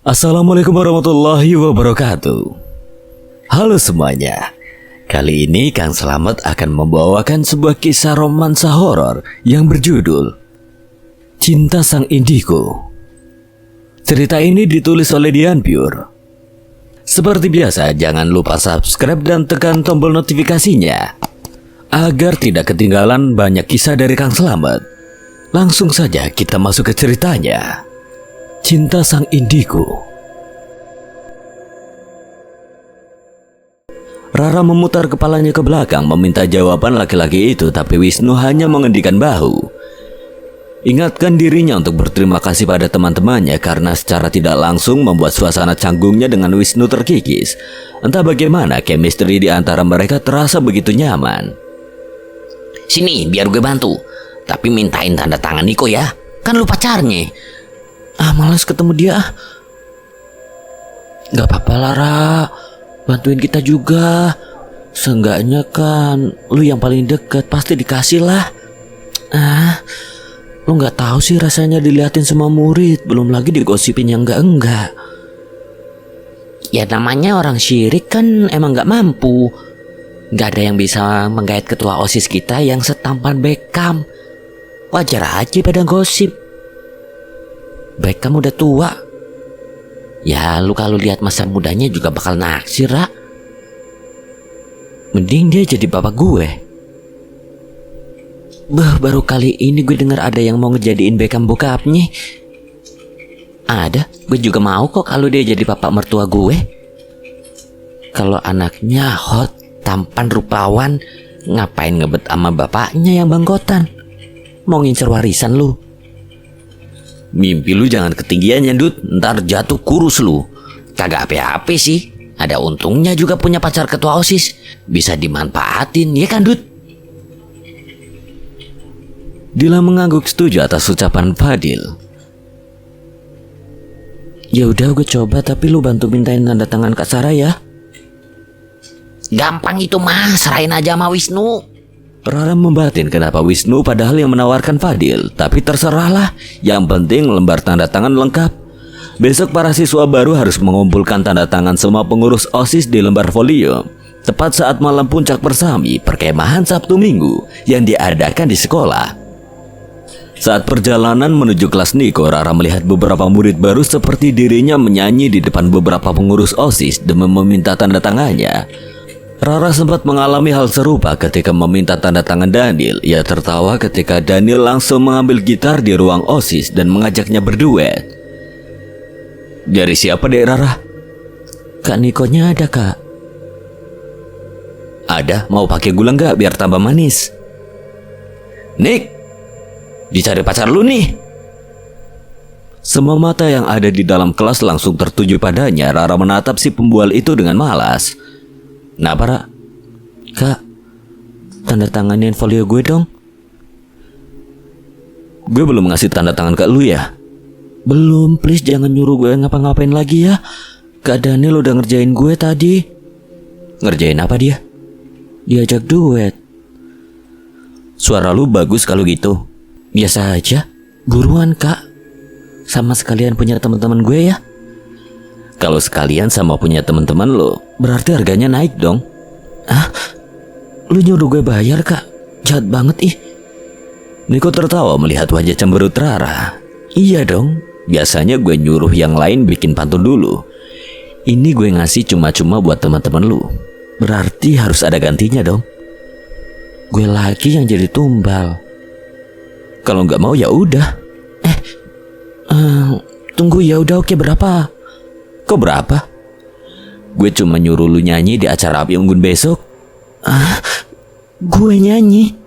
Assalamualaikum warahmatullahi wabarakatuh. Halo semuanya. Kali ini Kang Slamet akan membawakan sebuah kisah romansa horor yang berjudul Cinta Sang Indigo. Cerita ini ditulis oleh Dian Pure. Seperti biasa, jangan lupa subscribe dan tekan tombol notifikasinya agar tidak ketinggalan banyak kisah dari Kang Slamet. Langsung saja kita masuk ke ceritanya. Cinta Sang Indigo. Rara memutar kepalanya ke belakang meminta jawaban laki-laki itu, tapi Wisnu hanya mengendikkan bahu. Ingatkan dirinya untuk berterima kasih pada teman-temannya karena secara tidak langsung membuat suasana canggungnya dengan Wisnu terkikis. Entah bagaimana chemistry di antara mereka terasa begitu nyaman. Sini biar gue bantu, tapi mintain tanda tangan Niko ya, kan lu pacarnya. Malas ketemu dia. Gak apa-apa Lara, bantuin kita juga. Seenggaknya kan lu yang paling deket, pasti dikasih lah. Lu gak tahu sih rasanya diliatin sama murid, belum lagi digosipin yang enggak. Ya namanya orang syirik kan emang gak mampu. Gak ada yang bisa menggait ketua OSIS kita yang setampan Beckham. Wajar aja pada gosip. Beckham udah tua. Ya lu kalau lihat masa mudanya juga bakal naksir, Ra. Mending dia jadi bapak gue. Baru kali ini gue dengar ada yang mau ngejadiin Beckham bokapnya. Ada, gue juga mau kok kalau dia jadi bapak mertua gue. Kalau anaknya hot, tampan, rupawan, ngapain ngebet sama bapaknya yang bangkotan? Mau ngincer warisan lu? Mimpi lu jangan ketinggian ya Dut, ntar jatuh kurus lu. Kagak apa-apa sih, ada untungnya juga punya pacar ketua OSIS. Bisa dimanfaatin, ya kan Dut? Dila mengangguk setuju atas ucapan Fadil. Ya udah gue coba, tapi lu bantu mintain tanda tangan Kak Sarah ya. Gampang itu mah, serahin aja sama Wisnu. Rara membatin kenapa Wisnu padahal yang menawarkan Fadil, tapi terserahlah, yang penting lembar tanda tangan lengkap. Besok para siswa baru harus mengumpulkan tanda tangan semua pengurus OSIS di lembar folio, tepat saat malam puncak persami perkemahan Sabtu Minggu yang diadakan di sekolah. Saat perjalanan menuju kelas Niko, Rara melihat beberapa murid baru seperti dirinya menyanyi di depan beberapa pengurus OSIS demi meminta tanda tangannya. Rara sempat mengalami hal serupa ketika meminta tanda tangan Daniel. Ia tertawa ketika Daniel langsung mengambil gitar di ruang OSIS dan mengajaknya berduet. Dari siapa dek Rara? Kak Nikonya ada kak. Ada, mau pakai gula nggak biar tambah manis? Nik, dicari pacar lu nih. Semua mata yang ada di dalam kelas langsung tertuju padanya. Rara menatap si pembual itu dengan malas. Kenapa, Ra? Kak, tanda tanganin folio gue dong. Gue belum ngasih tanda tangan ke lu ya? Belum, please jangan nyuruh gue ngapa-ngapain lagi ya. Kak Daniel udah ngerjain gue tadi. Ngerjain apa dia? Diajak duet. Suara lu bagus kalau gitu. Biasa aja. Buruan kak, sama sekalian punya teman-teman gue ya. Kalau sekalian sama punya teman-teman lo, berarti harganya naik dong. Lu nyuruh gue bayar kak? Jahat banget ih. Niko tertawa melihat wajah cemberut Rara. Iya dong, biasanya gue nyuruh yang lain bikin pantun dulu. Ini gue ngasih cuma-cuma buat teman-teman lu. Berarti harus ada gantinya dong. Gue lagi yang jadi tumbal. Kalau nggak mau ya udah. Tunggu ya udah, oke berapa? Kok berapa? Gue cuma nyuruh lu nyanyi di acara Api Unggun besok. Gue nyanyi?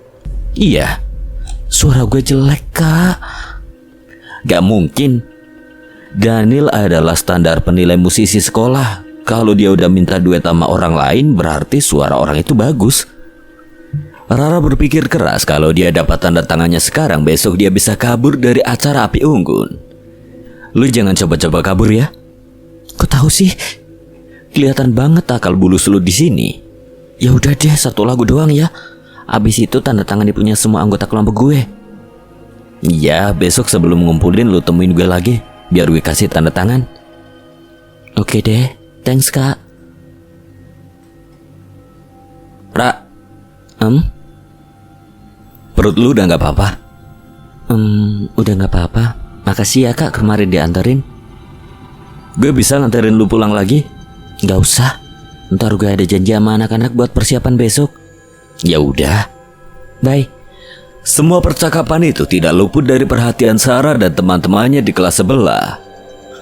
Iya. Suara gue jelek kak. Gak mungkin. Daniel adalah standar penilai musisi sekolah. Kalau dia udah minta duet sama orang lain, berarti suara orang itu bagus. Rara berpikir keras, kalau dia dapat tanda tangannya sekarang, besok dia bisa kabur dari acara Api Unggun. Lu jangan coba-coba kabur ya. Kok tahu sih? Kelihatan banget akal bulus lu di sini. Ya udah deh, satu lagu doang ya. Abis itu tanda tangan dipunya semua anggota kelompok gue. Iya, besok sebelum ngumpulin lu temuin gue lagi, biar gue kasih tanda tangan. Oke deh, thanks kak. Ra, perut lu udah gak apa-apa? Udah gak apa-apa. Makasih ya kak kemarin dianterin. Gue bisa nganterin lu pulang lagi? Gak usah. Ntar gue ada janji sama anak-anak buat persiapan besok. Ya udah. Bye. Semua percakapan itu tidak luput dari perhatian Sarah dan teman-temannya di kelas sebelah.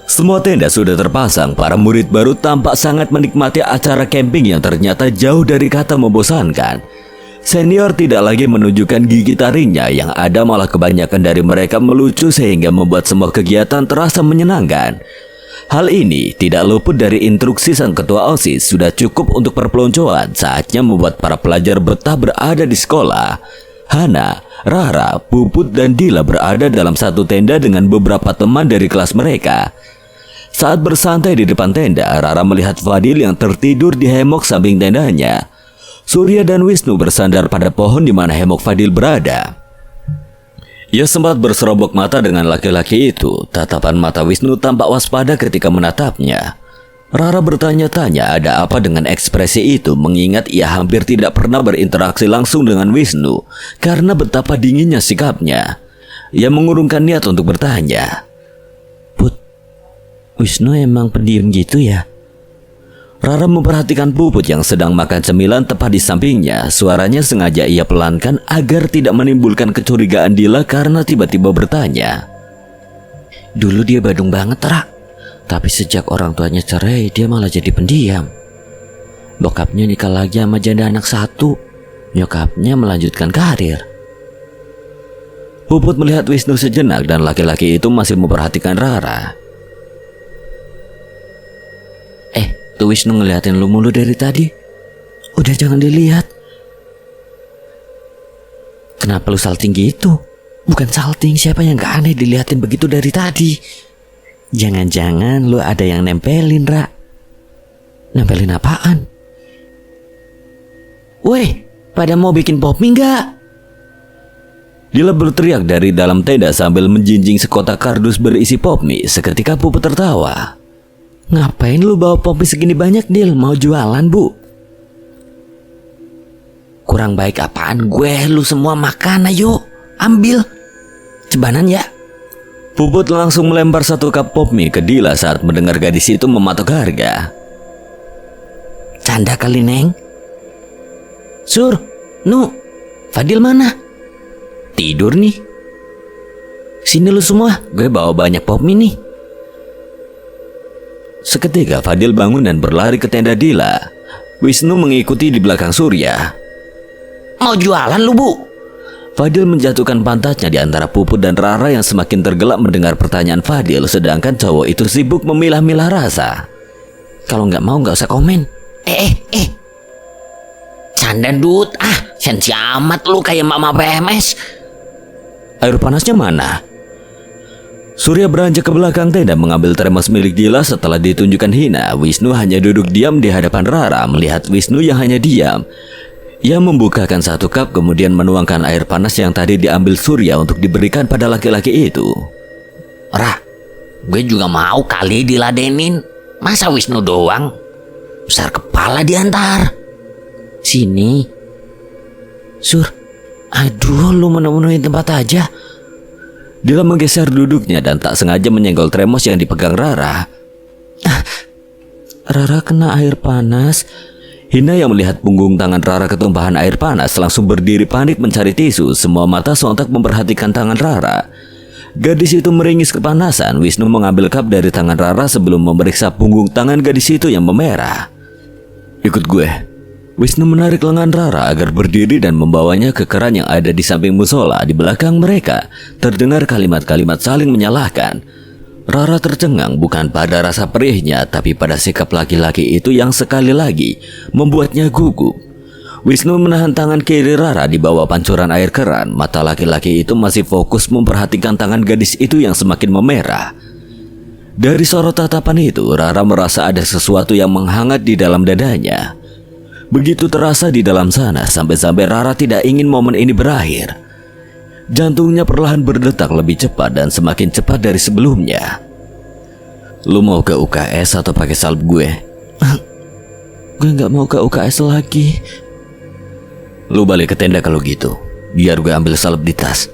Semua tenda sudah terpasang. Para murid baru tampak sangat menikmati acara camping yang ternyata jauh dari kata membosankan. Senior tidak lagi menunjukkan gigi taringnya, yang ada malah kebanyakan dari mereka melucu sehingga membuat semua kegiatan terasa menyenangkan. Hal ini tidak luput dari instruksi sang ketua OSIS. Sudah cukup untuk perpeloncoan, saatnya membuat para pelajar betah berada di sekolah. Hana, Rara, Puput, dan Dila berada dalam satu tenda dengan beberapa teman dari kelas mereka. Saat bersantai di depan tenda, Rara melihat Fadil yang tertidur di hemok samping tendanya. Surya dan Wisnu bersandar pada pohon di mana hemok Fadil berada. Ia sempat berserobok mata dengan laki-laki itu. Tatapan mata Wisnu tampak waspada ketika menatapnya. Rara bertanya-tanya ada apa dengan ekspresi itu, mengingat ia hampir tidak pernah berinteraksi langsung dengan Wisnu karena betapa dinginnya sikapnya. Ia mengurungkan niat untuk bertanya. Put, Wisnu emang pendiam gitu ya? Rara memperhatikan Puput yang sedang makan cemilan tepat di sampingnya. Suaranya sengaja ia pelankan agar tidak menimbulkan kecurigaan Dila karena tiba-tiba bertanya. Dulu dia badung banget, Ra. Tapi sejak orang tuanya cerai, dia malah jadi pendiam. Bokapnya nikah lagi sama janda anak satu. Nyokapnya melanjutkan karir. Puput melihat Wisnu sejenak dan laki-laki itu masih memperhatikan Rara. Tuh Wisnu ngeliatin lu mulu dari tadi. Udah jangan dilihat. Kenapa lu salting gitu? Bukan salting, siapa yang gak aneh diliatin begitu dari tadi? Jangan-jangan lu ada yang nempelin, Ra. Nempelin apaan? Weh, pada mau bikin pop mie gak? Dila berteriak dari dalam tenda sambil menjinjing sekotak kardus berisi pop mie. Seketika Puput tertawa. Ngapain lu bawa pop mie segini banyak, Dil? Mau jualan, Bu? Kurang baik apaan gue? Lu semua makan, ayo. Ambil. Cebanan ya. Puput langsung melempar satu cup pop mie ke Dila saat mendengar gadis itu mematok harga. Canda kali, Neng. Sur, Nu, Fadil mana? Tidur nih. Sini lu semua, gue bawa banyak pop mie nih. Seketika Fadil bangun dan berlari ke tenda Dila. Wisnu mengikuti di belakang Surya. Mau jualan lu, Bu? Fadil menjatuhkan pantatnya di antara Puput dan Rara yang semakin tergelak mendengar pertanyaan Fadil, sedangkan cowok itu sibuk memilah-milah rasa. Kalau nggak mau nggak usah komen. Canda, Dut. Sensi amat lu kayak mama PMS. Air panasnya mana? Surya beranjak ke belakang tenda mengambil termos milik Dila. Setelah ditunjukkan Hina, Wisnu hanya duduk diam di hadapan Rara. Melihat Wisnu yang hanya diam, ia membukakan satu cup kemudian menuangkan air panas yang tadi diambil Surya untuk diberikan pada laki-laki itu. Ra, gue juga mau kali diladenin. Masa Wisnu doang? Besar kepala diantar. Sini. Sur, aduh lu menemuin tempat aja. Dila menggeser duduknya dan tak sengaja menyenggol termos yang dipegang Rara. Rara kena air panas. Hina yang melihat punggung tangan Rara ketumpahan air panas langsung berdiri panik mencari tisu. Semua mata sontak memperhatikan tangan Rara. Gadis itu meringis kepanasan. Wisnu mengambil cup dari tangan Rara sebelum memeriksa punggung tangan gadis itu yang memerah. Ikut gue. Wisnu menarik lengan Rara agar berdiri dan membawanya ke keran yang ada di samping musola. Di belakang mereka terdengar kalimat-kalimat saling menyalahkan. Rara tercengang bukan pada rasa perihnya, tapi pada sikap laki-laki itu yang sekali lagi membuatnya gugup. Wisnu menahan tangan kiri Rara di bawah pancuran air keran. Mata laki-laki itu masih fokus memperhatikan tangan gadis itu yang semakin memerah. Dari sorot tatapan itu, Rara merasa ada sesuatu yang menghangat di dalam dadanya. Begitu terasa di dalam sana, sampai-sampai Rara tidak ingin momen ini berakhir. Jantungnya perlahan berdetak lebih cepat dan semakin cepat dari sebelumnya. Lu mau ke UKS atau pakai salep gue? Gue gak mau ke UKS lagi. Lu balik ke tenda kalau gitu. Biar gue ambil salep di tas.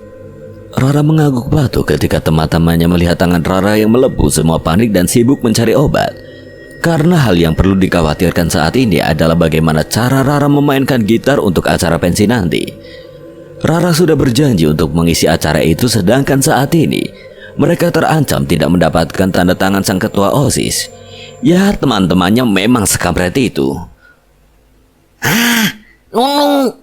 Rara mengangguk batuk ketika teman-temannya melihat tangan Rara yang melepuh semua panik dan sibuk mencari obat. Karena hal yang perlu dikhawatirkan saat ini adalah bagaimana cara Rara memainkan gitar untuk acara pensi nanti. Rara sudah berjanji untuk mengisi acara itu, sedangkan saat ini mereka terancam tidak mendapatkan tanda tangan sang ketua OSIS. Ya, teman-temannya memang sekampret itu. Nunu.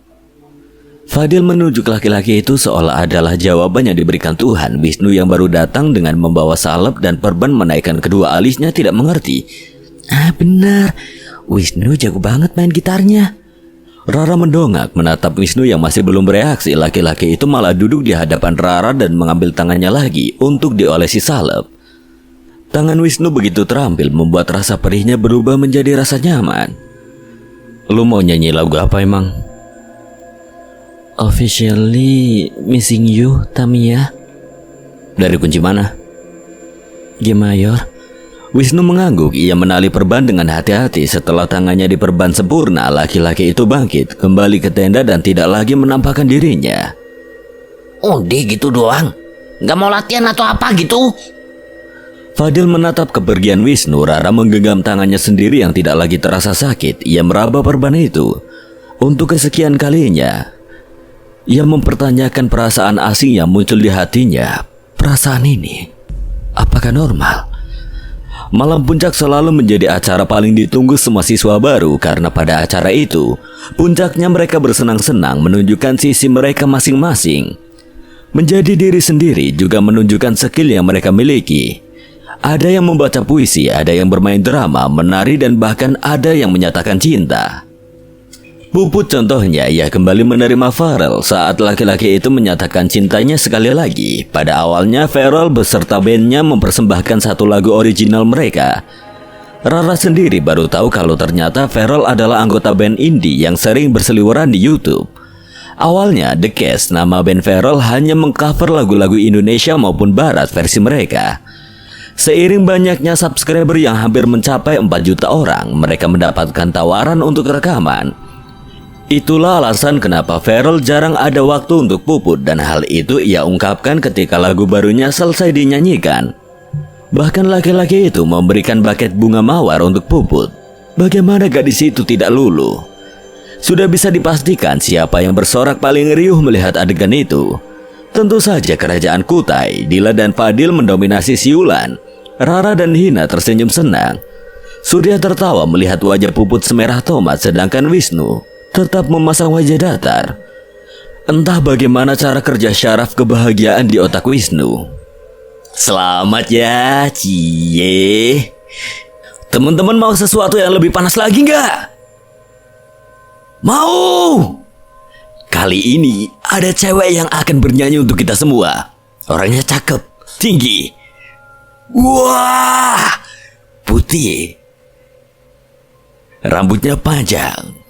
Fadil menunjuk laki-laki itu seolah adalah jawaban yang diberikan Tuhan. Wisnu yang baru datang dengan membawa salep dan perban menaikkan kedua alisnya tidak mengerti. Benar, Wisnu jago banget main gitarnya. Rara mendongak menatap Wisnu yang masih belum bereaksi. Laki-laki itu malah duduk di hadapan Rara dan mengambil tangannya lagi untuk diolesi salep. Tangan Wisnu begitu terampil membuat rasa perihnya berubah menjadi rasa nyaman. Lu mau nyanyi lagu apa emang? Officially Missing You, Tamiya. Dari kunci mana? G mayor. Wisnu mengangguk. Ia menali perban dengan hati-hati. Setelah tangannya diperban sempurna, laki-laki itu bangkit, kembali ke tenda dan tidak lagi menampakkan dirinya. Udah gitu doang? Gak mau latihan atau apa gitu? Fadil menatap kepergian Wisnu. Rara menggenggam tangannya sendiri yang tidak lagi terasa sakit. Ia meraba perban itu. Untuk kesekian kalinya, ia mempertanyakan perasaan asing yang muncul di hatinya. Perasaan ini, apakah normal? Malam puncak selalu menjadi acara paling ditunggu semua siswa baru, karena pada acara itu, puncaknya mereka bersenang-senang menunjukkan sisi mereka masing-masing. Menjadi diri sendiri juga menunjukkan skill yang mereka miliki. Ada yang membaca puisi, ada yang bermain drama, menari, dan bahkan ada yang menyatakan cinta. Puput contohnya, ia kembali menerima Farel saat laki-laki itu menyatakan cintanya sekali lagi. Pada awalnya Farel beserta bandnya mempersembahkan satu lagu original mereka. Rara sendiri baru tahu kalau ternyata Farel adalah anggota band indie yang sering berseliweran di YouTube. Awalnya The Cast, nama band Farel, hanya mengcover lagu-lagu Indonesia maupun Barat versi mereka. Seiring banyaknya subscriber yang hampir mencapai 4 juta orang, mereka mendapatkan tawaran untuk rekaman. Itulah alasan kenapa Farel jarang ada waktu untuk Puput, dan hal itu ia ungkapkan ketika lagu barunya selesai dinyanyikan. Bahkan laki-laki itu memberikan buket bunga mawar untuk Puput. Bagaimana gadis itu tidak luluh? Sudah bisa dipastikan siapa yang bersorak paling riuh melihat adegan itu. Tentu saja kerajaan Kutai. Dila dan Fadil mendominasi siulan. Rara dan Hina tersenyum senang. Surya tertawa melihat wajah Puput semerah tomat, sedangkan Wisnu tetap memasang wajah datar. Entah bagaimana cara kerja syaraf kebahagiaan di otak Wisnu. Selamat ya, cie. Teman-teman mau sesuatu yang lebih panas lagi nggak? Mau? Kali ini ada cewek yang akan bernyanyi untuk kita semua. Orangnya cakep, tinggi. Wah, putih. Rambutnya panjang.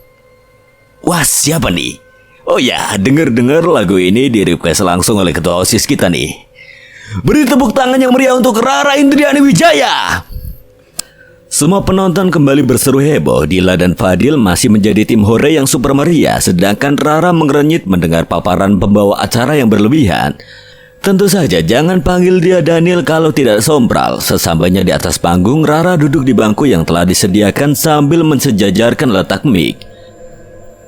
Wah, siapa nih? Oh ya, dengar-dengar lagu ini di-request langsung oleh ketua OSIS kita nih. Beri tepuk tangan yang meriah untuk Rara Indriani Wijaya. Semua penonton kembali berseru heboh. Dila dan Fadil masih menjadi tim hore yang super meriah, sedangkan Rara mengerenyit mendengar paparan pembawa acara yang berlebihan. Tentu saja jangan panggil dia Daniel kalau tidak sompral. Sesampainya di atas panggung, Rara duduk di bangku yang telah disediakan sambil mensejajarkan letak mic.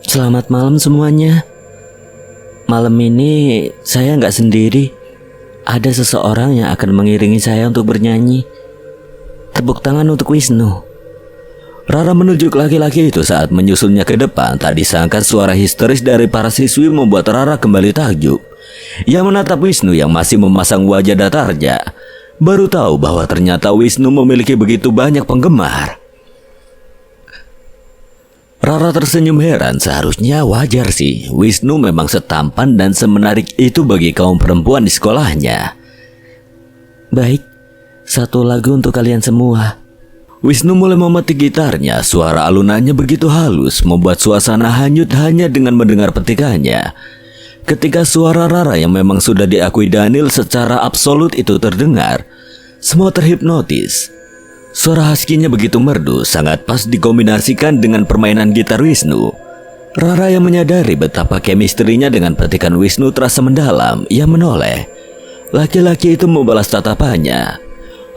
Selamat malam semuanya. Malam ini saya nggak sendiri. Ada seseorang yang akan mengiringi saya untuk bernyanyi. Tepuk tangan untuk Wisnu. Rara menunjuk laki-laki itu saat menyusulnya ke depan. Tak disangka suara histeris dari para siswi membuat Rara kembali takjub. Ia menatap Wisnu yang masih memasang wajah datarnya. Baru tahu bahwa ternyata Wisnu memiliki begitu banyak penggemar. Rara tersenyum heran. Seharusnya wajar sih. Wisnu memang setampan dan semenarik itu bagi kaum perempuan di sekolahnya. Baik, satu lagu untuk kalian semua. Wisnu mulai memetik gitarnya. Suara alunannya begitu halus, membuat suasana hanyut hanya dengan mendengar petikannya. Ketika suara Rara yang memang sudah diakui Daniel secara absolut itu terdengar, semua terhipnotis. Suara husky-nya begitu merdu, sangat pas dikombinasikan dengan permainan gitar Wisnu. Rara yang menyadari betapa kemistrinya dengan petikan Wisnu terasa mendalam, ia menoleh. Laki-laki itu membalas tatapannya.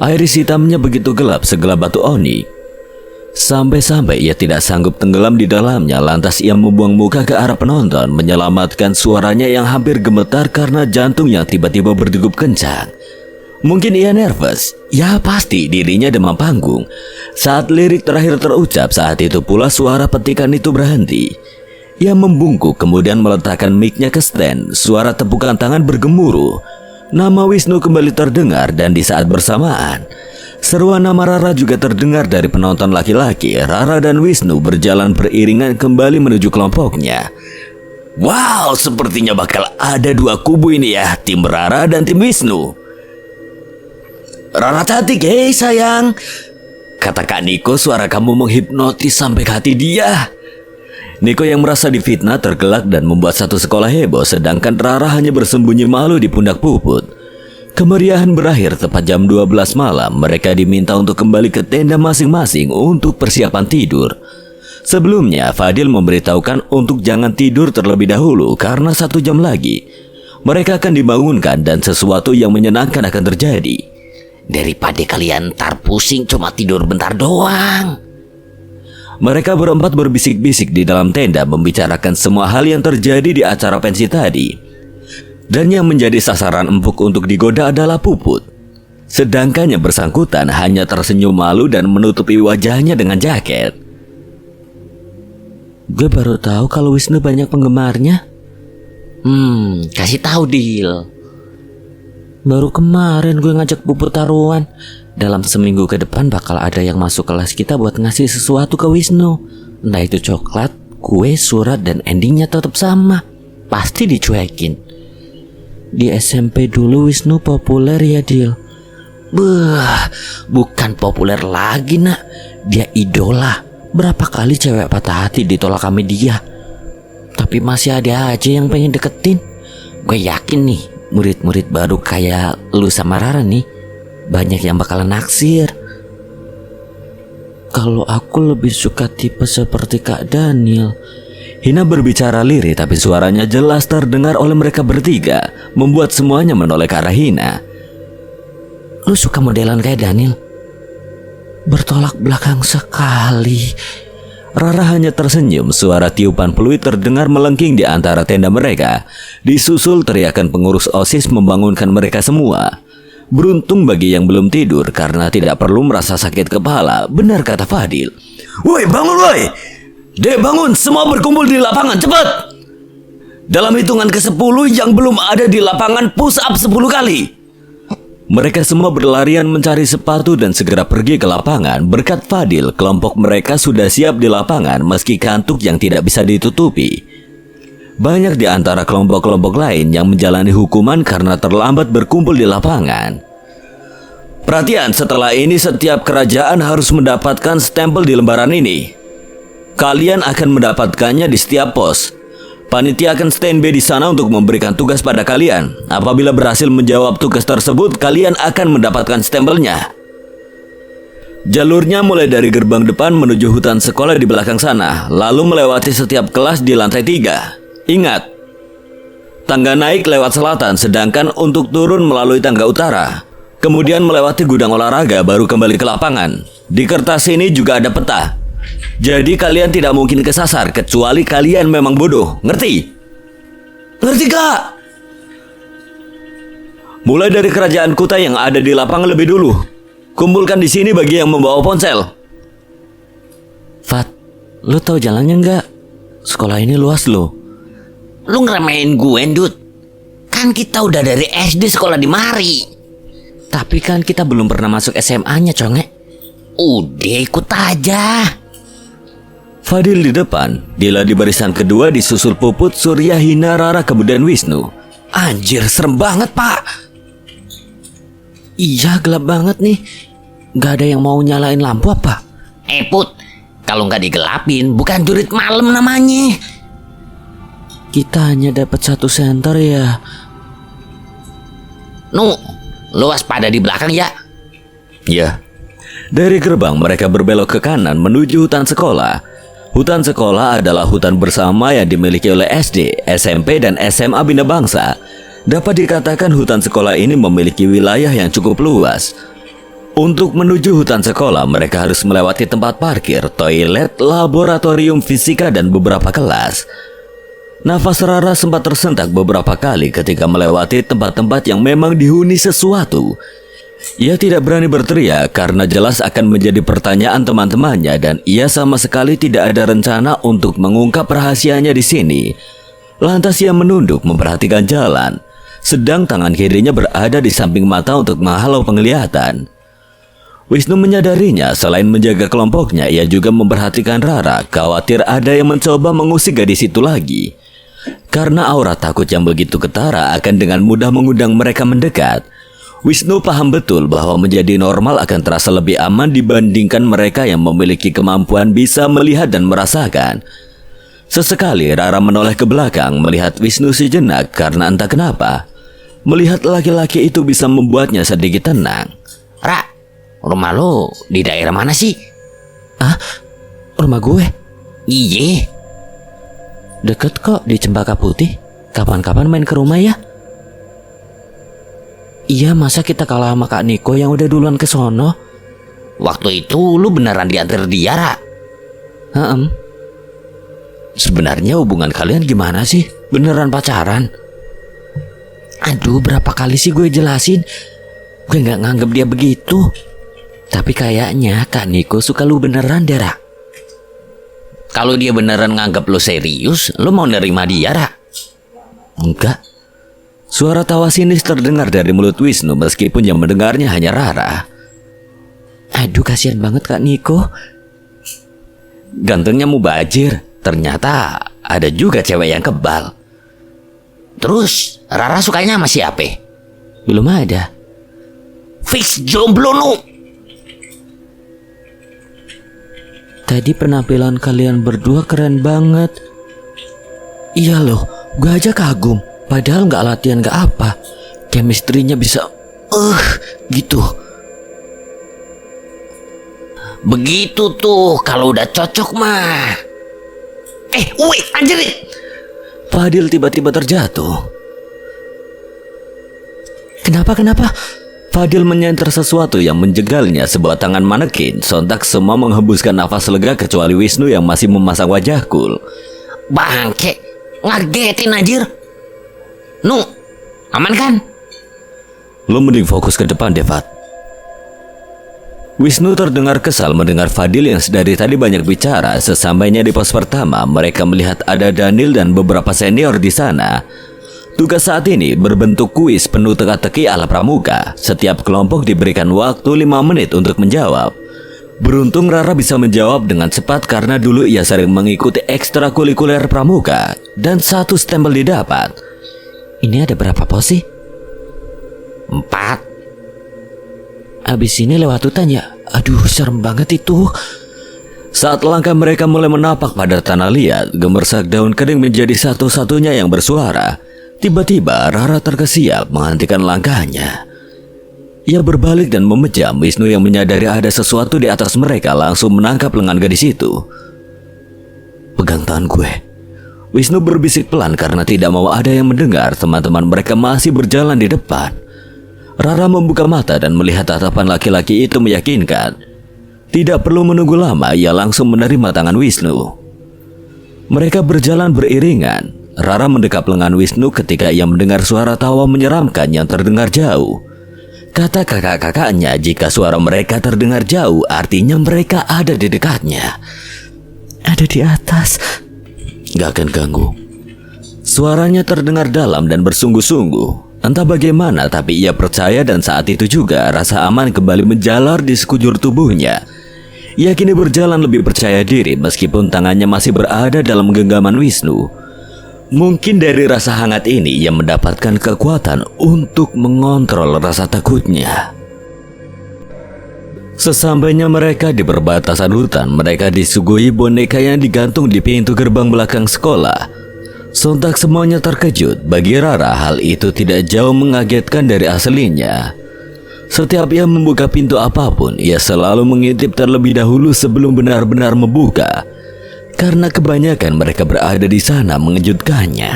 Iris hitamnya begitu gelap segelap batu oni. Sampai-sampai ia tidak sanggup tenggelam di dalamnya, lantas ia membuang muka ke arah penonton, menyelamatkan suaranya yang hampir gemetar karena jantung yang tiba-tiba berdegup kencang. Mungkin ia nervous, ya pasti dirinya demam panggung. Saat lirik terakhir terucap, saat itu pula suara petikan itu berhenti. Ia membungkuk kemudian meletakkan mic-nya ke stand, suara tepukan tangan bergemuruh. Nama Wisnu kembali terdengar dan di saat bersamaan, seruan nama Rara juga terdengar dari penonton laki-laki. Rara dan Wisnu berjalan beriringan kembali menuju kelompoknya. Wow, sepertinya bakal ada dua kubu ini ya, tim Rara dan tim Wisnu. Rara cantik, hei sayang, kata Kak Niko, suara kamu menghipnotis sampai ke hati dia. Niko yang merasa difitnah tergelak dan membuat satu sekolah heboh, sedangkan Rara hanya bersembunyi malu di pundak Puput. Kemeriahan berakhir tepat jam 12 malam. Mereka diminta untuk kembali ke tenda masing-masing untuk persiapan tidur. Sebelumnya, Fadil memberitahukan untuk jangan tidur terlebih dahulu karena 1 jam lagi mereka akan dibangunkan dan sesuatu yang menyenangkan akan terjadi. Daripada kalian ntar pusing cuma tidur bentar doang. Mereka berempat berbisik-bisik di dalam tenda membicarakan semua hal yang terjadi di acara pensi tadi. Dan yang menjadi sasaran empuk untuk digoda adalah Puput. Sedangkan yang bersangkutan hanya tersenyum malu dan menutupi wajahnya dengan jaket. Gue baru tahu kalau Wisnu banyak penggemarnya. Kasih tahu Dil. Baru kemarin gue ngajak Puput taruhan. Dalam seminggu ke depan bakal ada yang masuk kelas kita buat ngasih sesuatu ke Wisnu. Entah itu coklat, kue, surat, dan endingnya tetap sama. Pasti dicuekin. Di SMP dulu Wisnu populer ya Dil. Bukan populer lagi nak. Dia idola. Berapa kali cewek patah hati ditolak sama dia. Tapi masih ada aja yang pengen deketin. Gue yakin nih, murid-murid baru kayak lu sama Rara nih, banyak yang bakalan naksir. Kalau aku lebih suka tipe seperti Kak Daniel. Hina berbicara lirih tapi suaranya jelas terdengar oleh mereka bertiga, membuat semuanya menoleh ke arah Hina. Lu suka modelan kayak Daniel? Bertolak belakang sekali. Rara hanya tersenyum. Suara tiupan peluit terdengar melengking di antara tenda mereka. Disusul teriakan pengurus OSIS membangunkan mereka semua. Beruntung bagi yang belum tidur karena tidak perlu merasa sakit kepala. Benar kata Fadil. Woi bangun woi. Dek bangun, semua berkumpul di lapangan, cepat. Dalam hitungan ke-10 yang belum ada di lapangan push up 10 kali. Mereka semua berlarian mencari sepatu dan segera pergi ke lapangan. Berkat Fadil, kelompok mereka sudah siap di lapangan meski kantuk yang tidak bisa ditutupi. Banyak di antara kelompok-kelompok lain yang menjalani hukuman karena terlambat berkumpul di lapangan. Perhatian, setelah ini setiap kerajaan harus mendapatkan stempel di lembaran ini. Kalian akan mendapatkannya di setiap pos. Panitia akan standby di sana untuk memberikan tugas pada kalian. Apabila berhasil menjawab tugas tersebut, kalian akan mendapatkan stempelnya. Jalurnya mulai dari gerbang depan menuju hutan sekolah di belakang sana, lalu melewati setiap kelas di lantai 3. Ingat, tangga naik lewat selatan, sedangkan untuk turun melalui tangga utara. Kemudian melewati gudang olahraga, baru kembali ke lapangan. Di kertas ini juga ada peta. Jadi kalian tidak mungkin kesasar kecuali kalian memang bodoh. Ngerti? Ngerti kak? Mulai dari kerajaan Kuta yang ada di lapangan lebih dulu. Kumpulkan di sini bagi yang membawa ponsel. Fat, lu tahu jalannya nggak? Sekolah ini luas loh. Lu ngeremehin gue, Dut. Kan kita udah dari SD sekolah di mari. Tapi kan kita belum pernah masuk SMA-nya, Conge. Udah ikut aja. Fadil di depan, Dila di barisan kedua, disusul Puput, Surya, Hina, Rara, kemudian Wisnu. Anjir, serem banget, Pak. Iya, gelap banget nih. Gak ada yang mau nyalain lampu apa? Put, kalau nggak digelapin, bukan jurit malam namanya. Kita hanya dapat 1 senter ya. Nu, lu waspada di belakang ya. Ya. Dari gerbang mereka berbelok ke kanan menuju hutan sekolah. Hutan sekolah adalah hutan bersama yang dimiliki oleh SD, SMP, dan SMA Bina Bangsa. Dapat dikatakan hutan sekolah ini memiliki wilayah yang cukup luas. Untuk menuju hutan sekolah, mereka harus melewati tempat parkir, toilet, laboratorium fisika, dan beberapa kelas. Nafas Rara sempat tersentak beberapa kali ketika melewati tempat-tempat yang memang dihuni sesuatu. Ia tidak berani berteriak karena jelas akan menjadi pertanyaan teman-temannya dan ia sama sekali tidak ada rencana untuk mengungkap rahasianya di sini. Lantas ia menunduk memperhatikan jalan, sedang tangan kirinya berada di samping mata untuk menghalau penglihatan. Wisnu menyadarinya, selain menjaga kelompoknya, ia juga memperhatikan Rara, khawatir ada yang mencoba mengusik gadis itu lagi. Karena aura takut yang begitu ketara akan dengan mudah mengundang mereka mendekat. Wisnu paham betul bahwa menjadi normal akan terasa lebih aman dibandingkan mereka yang memiliki kemampuan bisa melihat dan merasakan. Sesekali Rara menoleh ke belakang melihat Wisnu sejenak karena entah kenapa. Melihat laki-laki itu bisa membuatnya sedikit tenang. Ra, rumah lo di daerah mana sih? Ah, rumah gue? Iye. Deket kok di Cempaka Putih. Kapan-kapan main ke rumah ya? Iya, masa kita kalah sama Kak Niko yang udah duluan ke sono? Waktu itu lu beneran diantar dia, Ra? Sebenarnya hubungan kalian gimana sih? Beneran pacaran? Aduh, berapa kali sih gue jelasin? Gue gak nganggep dia begitu. Tapi kayaknya Kak Niko suka lu beneran deh, Ra. Kalau dia beneran nganggep lu serius, lu mau nerima dia, Ra? Enggak. Suara tawa sinis terdengar dari mulut Wisnu meskipun yang mendengarnya hanya Rara. Aduh, kasihan banget Kak Niko. Gantengnya mubajir. Ternyata ada juga cewek yang kebal. Terus Rara sukanya sama siapa? Belum ada. Fix jomblo lu. Tadi penampilan kalian berdua keren banget. Iya loh, gue aja kagum. Padahal nggak latihan nggak apa. Chemistry-nya bisa gitu. Begitu tuh kalau udah cocok mah. Wait, anjir. Fadil tiba-tiba terjatuh. Kenapa? Fadil menyenter sesuatu yang menjegalnya, sebuah tangan manekin. Sontak semua menghembuskan nafas lega kecuali Wisnu yang masih memasang wajah cool. Bangke, ngagetin anjir. Nu, aman kan? Lo mending fokus ke depan, Devat. Wisnu terdengar kesal mendengar Fadil yang dari tadi banyak bicara. Sesampainya di pos pertama, mereka melihat ada Daniel dan beberapa senior di sana. Tugas saat ini berbentuk kuis penuh teka-teki ala pramuka. Setiap kelompok diberikan waktu 5 menit untuk menjawab. Beruntung Rara bisa menjawab dengan cepat karena dulu ia sering mengikuti ekstrakurikuler pramuka. Dan 1 stempel didapat. Ini ada berapa pos sih? 4. Abis ini lewat hutan ya? Aduh, serem banget itu. Saat langkah mereka mulai menapak pada tanah liat, gemersak daun kering menjadi satu-satunya yang bersuara. Tiba-tiba Rara terkesiap menghentikan langkahnya. Ia berbalik dan memejam. Wisnu yang menyadari ada sesuatu di atas mereka langsung menangkap lengan gadis itu. Pegang tangan gue. Wisnu berbisik pelan karena tidak mau ada yang mendengar. Teman-teman mereka masih berjalan di depan. Rara membuka mata dan melihat tatapan laki-laki itu meyakinkan. Tidak perlu menunggu lama, ia langsung menerima tangan Wisnu. Mereka berjalan beriringan. Rara mendekap lengan Wisnu ketika ia mendengar suara tawa menyeramkan yang terdengar jauh. Kata kakak-kakaknya, jika suara mereka terdengar jauh, artinya mereka ada di dekatnya. Ada di atas. Gak akan ganggu. Suaranya terdengar dalam dan bersungguh-sungguh. Entah bagaimana, tapi ia percaya dan saat itu juga rasa aman kembali menjalar di sekujur tubuhnya. Ia kini berjalan lebih percaya diri meskipun tangannya masih berada dalam genggaman Wisnu. Mungkin dari rasa hangat ini ia mendapatkan kekuatan untuk mengontrol rasa takutnya. Sesampainya mereka di perbatasan hutan, mereka disuguhi boneka yang digantung di pintu gerbang belakang sekolah. Sontak semuanya terkejut. Bagi Rara hal itu tidak jauh mengagetkan dari aslinya. Setiap ia membuka pintu apapun, ia selalu mengintip terlebih dahulu sebelum benar-benar membuka. Karena kebanyakan mereka berada di sana mengejutkannya.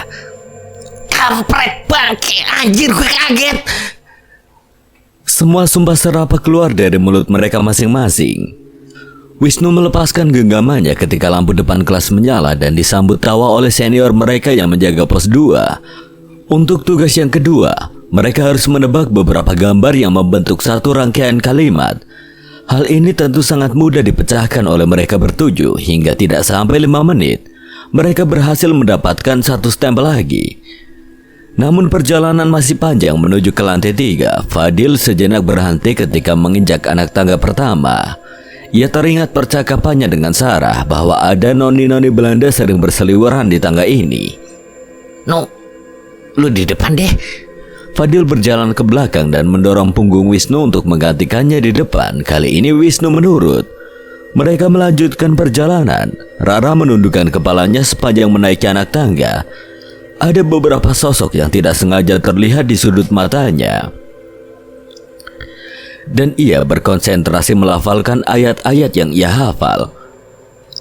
Kampret bangke, anjir gue kaget. Semua sumpah serapah keluar dari mulut mereka masing-masing. Wisnu melepaskan genggamannya ketika lampu depan kelas menyala dan disambut tawa oleh senior mereka yang menjaga pos 2. Untuk tugas yang kedua, mereka harus menebak beberapa gambar yang membentuk satu rangkaian kalimat. Hal ini tentu sangat mudah dipecahkan oleh mereka bertujuh hingga tidak sampai 5 menit. Mereka berhasil mendapatkan satu stempel lagi. Namun perjalanan masih panjang menuju ke lantai 3. Fadil sejenak berhenti ketika menginjak anak tangga pertama. Ia teringat percakapannya dengan Sarah bahwa ada noni-noni Belanda sering berseliweran di tangga ini. No, lu di depan deh. Fadil berjalan ke belakang dan mendorong punggung Wisnu untuk menggantikannya di depan. Kali ini Wisnu menurut. Mereka melanjutkan perjalanan. Rara menundukkan kepalanya sepanjang menaiki anak tangga. Ada beberapa sosok yang tidak sengaja terlihat di sudut matanya. Dan ia berkonsentrasi melafalkan ayat-ayat yang ia hafal.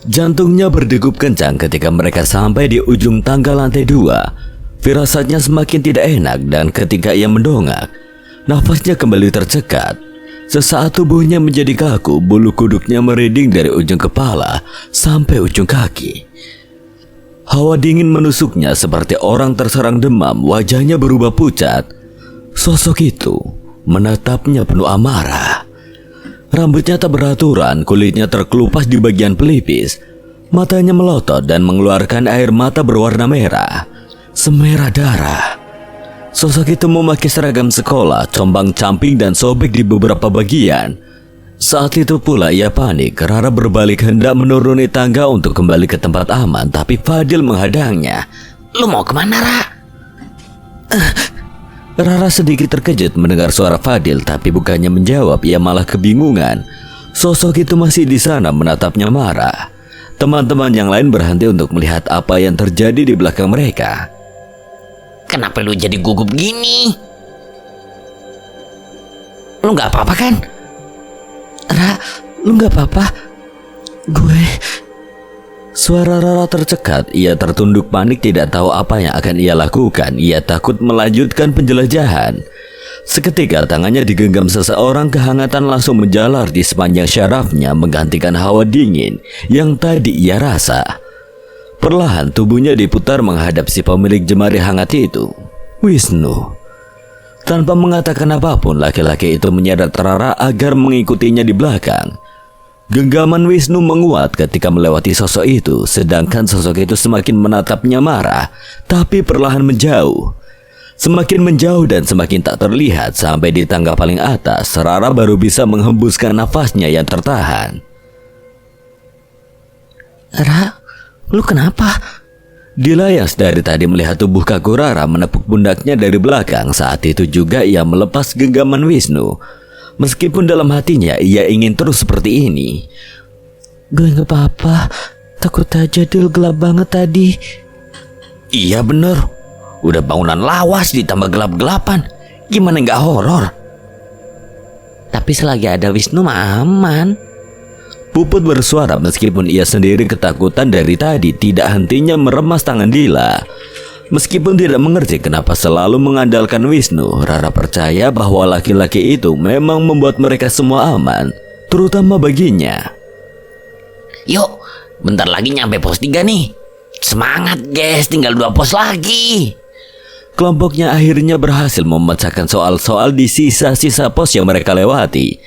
Jantungnya berdegup kencang ketika mereka sampai di ujung tangga lantai 2. Firasatnya semakin tidak enak dan ketika ia mendongak, nafasnya kembali tercekat. Sesaat tubuhnya menjadi kaku, bulu kuduknya merinding dari ujung kepala sampai ujung kaki. Hawa dingin menusuknya seperti orang terserang demam, wajahnya berubah pucat. Sosok itu menatapnya penuh amarah. Rambutnya tak beraturan, kulitnya terkelupas di bagian pelipis. Matanya melotot dan mengeluarkan air mata berwarna merah, semerah darah. Sosok itu memakai seragam sekolah, compang-camping dan sobek di beberapa bagian. Saat itu pula ia panik. Rara berbalik hendak menuruni tangga untuk kembali ke tempat aman, tapi Fadil menghadangnya. Lu mau kemana, Ra? Rara sedikit terkejut mendengar suara Fadil, tapi bukannya menjawab, ia malah kebingungan. Sosok itu masih di sana menatapnya marah. Teman-teman yang lain berhenti untuk melihat apa yang terjadi di belakang mereka. Kenapa lu jadi gugup gini? Lu gak apa-apa kan? Ra, lu gak apa-apa? Suara Rara tercekat. Ia tertunduk panik, tidak tahu apa yang akan ia lakukan. Ia takut melanjutkan penjelajahan. Seketika tangannya digenggam seseorang, kehangatan langsung menjalar di sepanjang syarafnya, menggantikan hawa dingin yang tadi ia rasa. Perlahan tubuhnya diputar menghadap si pemilik jemari hangat itu, Wisnu. Tanpa mengatakan apapun, laki-laki itu menyeret Rara agar mengikutinya di belakang. Genggaman Wisnu menguat ketika melewati sosok itu, sedangkan sosok itu semakin menatapnya marah, tapi perlahan menjauh. Semakin menjauh dan semakin tak terlihat sampai di tangga paling atas. Rara baru bisa menghembuskan nafasnya yang tertahan. Ra, lu kenapa? Dila yang dari tadi melihat tubuh kaku Rara menepuk pundaknya dari belakang. Saat itu juga ia melepas genggaman Wisnu. Meskipun dalam hatinya ia ingin terus seperti ini. Gue gak apa-apa, takut aja Dil, gelap banget tadi. Iya bener, udah bangunan lawas ditambah gelap-gelapan, gimana gak horor? Tapi selagi ada Wisnu mah aman. Puput bersuara meskipun ia sendiri ketakutan dari tadi. Tidak hentinya meremas tangan Dila. Meskipun tidak mengerti kenapa selalu mengandalkan Wisnu, Rara percaya bahwa laki-laki itu memang membuat mereka semua aman, terutama baginya. Yuk, bentar lagi nyampe pos 3 nih. Semangat guys, tinggal 2 pos lagi. Kelompoknya akhirnya berhasil memecahkan soal-soal di sisa-sisa pos yang mereka lewati.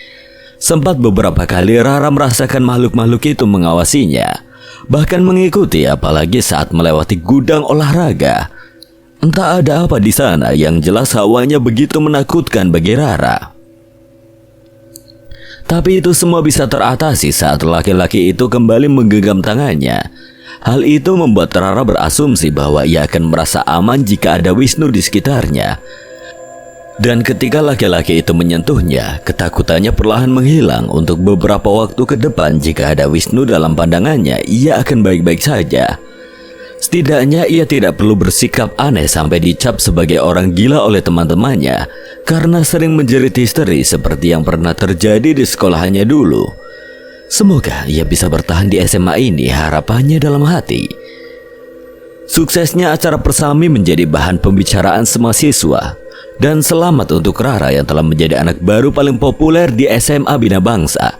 Sempat beberapa kali Rara merasakan makhluk-makhluk itu mengawasinya, bahkan mengikuti, apalagi saat melewati gudang olahraga. Entah ada apa di sana, yang jelas hawanya begitu menakutkan bagi Rara. Tapi itu semua bisa teratasi saat laki-laki itu kembali menggenggam tangannya. Hal itu membuat Rara berasumsi bahwa ia akan merasa aman jika ada Wisnu di sekitarnya. Dan ketika laki-laki itu menyentuhnya, ketakutannya perlahan menghilang. Untuk beberapa waktu ke depan, jika ada Wisnu dalam pandangannya, ia akan baik-baik saja. Setidaknya ia tidak perlu bersikap aneh sampai dicap sebagai orang gila oleh teman-temannya karena sering menjerit histeri seperti yang pernah terjadi di sekolahannya dulu. Semoga ia bisa bertahan di SMA ini, harapannya dalam hati. Suksesnya acara persami menjadi bahan pembicaraan semua siswa. Dan selamat untuk Rara yang telah menjadi anak baru paling populer di SMA Bina Bangsa.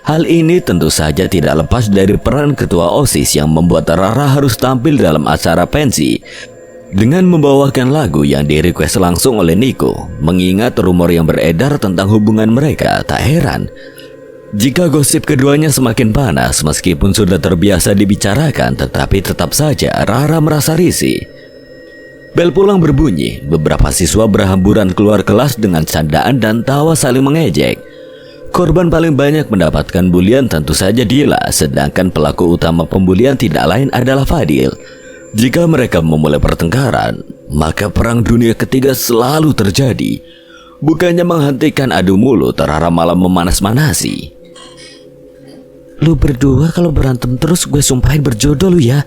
Hal ini tentu saja tidak lepas dari peran ketua OSIS yang membuat Rara harus tampil dalam acara pensi dengan membawakan lagu yang di-request langsung oleh Nico. Mengingat rumor yang beredar tentang hubungan mereka, tak heran jika gosip keduanya semakin panas. Meskipun sudah terbiasa dibicarakan, tetapi tetap saja Rara merasa risih. Bel pulang berbunyi, beberapa siswa berhamburan keluar kelas dengan candaan dan tawa saling mengejek. Korban paling banyak mendapatkan bulian tentu saja Dila, sedangkan pelaku utama pembulian tidak lain adalah Fadil. Jika mereka memulai pertengkaran, maka perang dunia ketiga selalu terjadi. Bukannya menghentikan adu mulut, Rara malah memanas-manasi. Lu berdua kalau berantem terus gue sumpahin berjodoh lu ya.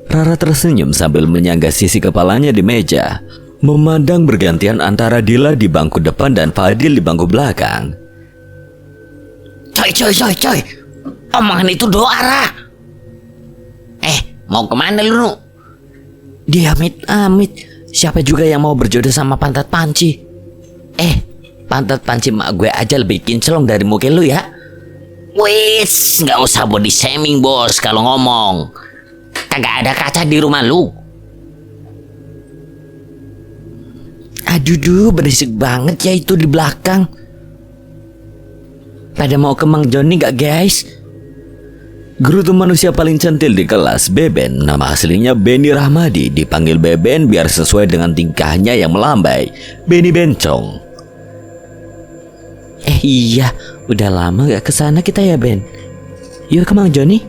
Rara tersenyum sambil menyangga sisi kepalanya di meja, memandang bergantian antara Dila di bangku depan dan Fadil di bangku belakang. Coy, omongan itu doa, Ra. Mau kemana lu? Dia amit. Siapa juga yang mau berjodoh sama pantat panci? Pantat panci mak gue aja lebih kinclong dari muka lu ya. Wis, nggak usah body shaming bos kalau ngomong. Kagak ada kaca di rumah lu. Aduh, berisik banget ya itu di belakang. Pada mau ke Mang Joni gak guys? Gerutu manusia paling centil di kelas, Beben, nama aslinya Beni Rahmadi, dipanggil Beben biar sesuai dengan tingkahnya yang melambai, Beni Bencong. Iya, udah lama gak kesana kita ya Ben. Yuk ke Mang Joni.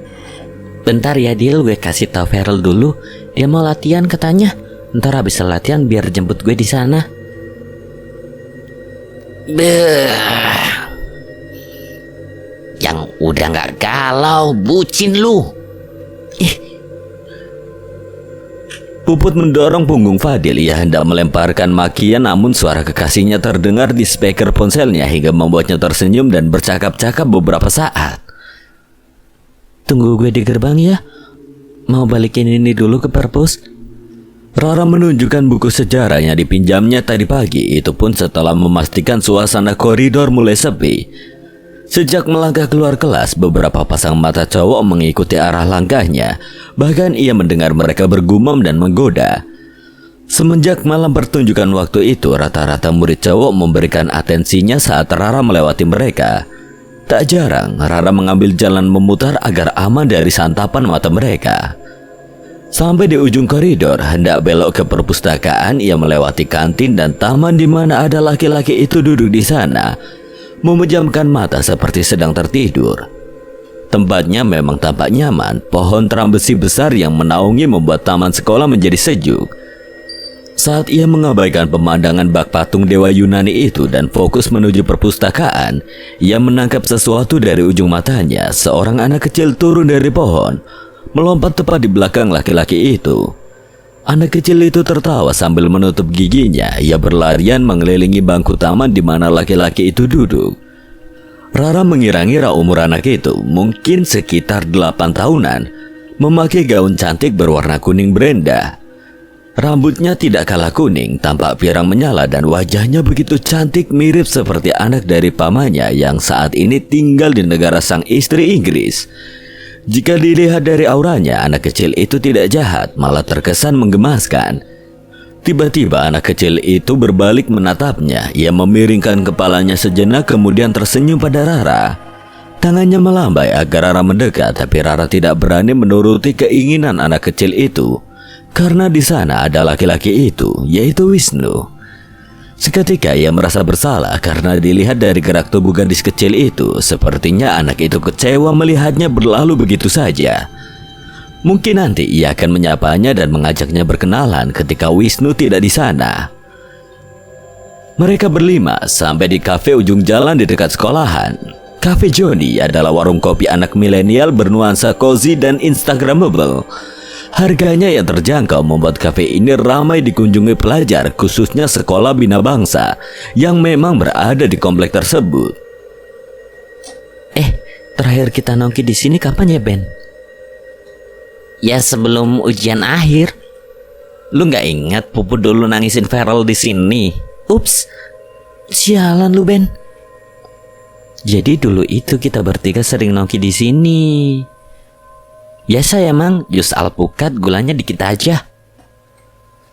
Bentar ya Dil, gue kasih tau Feral dulu. Dia mau latihan katanya. Ntar habis latihan biar jemput gue di sana. Yang udah nggak galau, bucin lu. Puput mendorong punggung Fadil. Ia hendak melemparkan makian, namun suara kekasihnya terdengar di speaker ponselnya hingga membuatnya tersenyum dan bercakap-cakap beberapa saat. Tunggu gue di gerbang ya. Mau balikin ini dulu ke perpus. Rara menunjukkan buku sejarah yang dipinjamnya tadi pagi. Itu pun setelah memastikan suasana koridor mulai sepi. Sejak melangkah keluar kelas, beberapa pasang mata cowok mengikuti arah langkahnya. Bahkan ia mendengar mereka bergumam dan menggoda. Semenjak malam pertunjukan waktu itu, rata-rata murid cowok memberikan atensinya saat Rara melewati mereka. Tak jarang, Rara mengambil jalan memutar agar aman dari santapan mata mereka. Sampai di ujung koridor, hendak belok ke perpustakaan, ia melewati kantin dan taman di mana ada laki-laki itu duduk di sana, memejamkan mata seperti sedang tertidur. Tempatnya memang tampak nyaman, pohon terang besi besar yang menaungi membuat taman sekolah menjadi sejuk. Saat ia mengabaikan pemandangan bak patung dewa Yunani itu dan fokus menuju perpustakaan, ia menangkap sesuatu dari ujung matanya. Seorang anak kecil turun dari pohon, melompat tepat di belakang laki-laki itu. Anak kecil itu tertawa sambil menutup giginya. Ia berlarian mengelilingi bangku taman di mana laki-laki itu duduk. Rara mengira-ngira umur anak itu mungkin sekitar 8 tahunan, memakai gaun cantik berwarna kuning Brenda. Rambutnya tidak kalah kuning, tampak pirang menyala dan wajahnya begitu cantik, mirip seperti anak dari pamannya yang saat ini tinggal di negara sang istri Inggris. Jika dilihat dari auranya, anak kecil itu tidak jahat, malah terkesan menggemaskan. Tiba-tiba anak kecil itu berbalik menatapnya. Ia memiringkan kepalanya sejenak kemudian tersenyum pada Rara. Tangannya melambai agar Rara mendekat, tapi Rara tidak berani menuruti keinginan anak kecil itu. Karena di sana ada laki-laki itu, yaitu Wisnu. Seketika ia merasa bersalah karena dilihat dari gerak tubuh gadis kecil itu. Sepertinya anak itu kecewa melihatnya berlalu begitu saja. Mungkin nanti ia akan menyapanya dan mengajaknya berkenalan ketika Wisnu tidak di sana. Mereka berlima sampai di kafe ujung jalan di dekat sekolahan. Cafe Johnny adalah warung kopi anak milenial bernuansa cozy dan instagramable. Harganya yang terjangkau membuat kafe ini ramai dikunjungi pelajar, khususnya sekolah bina bangsa yang memang berada di komplek tersebut. Terakhir kita nongki di sini kapan ya, Ben? Ya sebelum ujian akhir. Lu nggak ingat Pupu dulu nangisin Feral di sini? Ups, sialan lu, Ben. Jadi dulu itu kita bertiga sering nongki di sini. Biasa ya, Mang, jus alpukat gulanya dikit aja.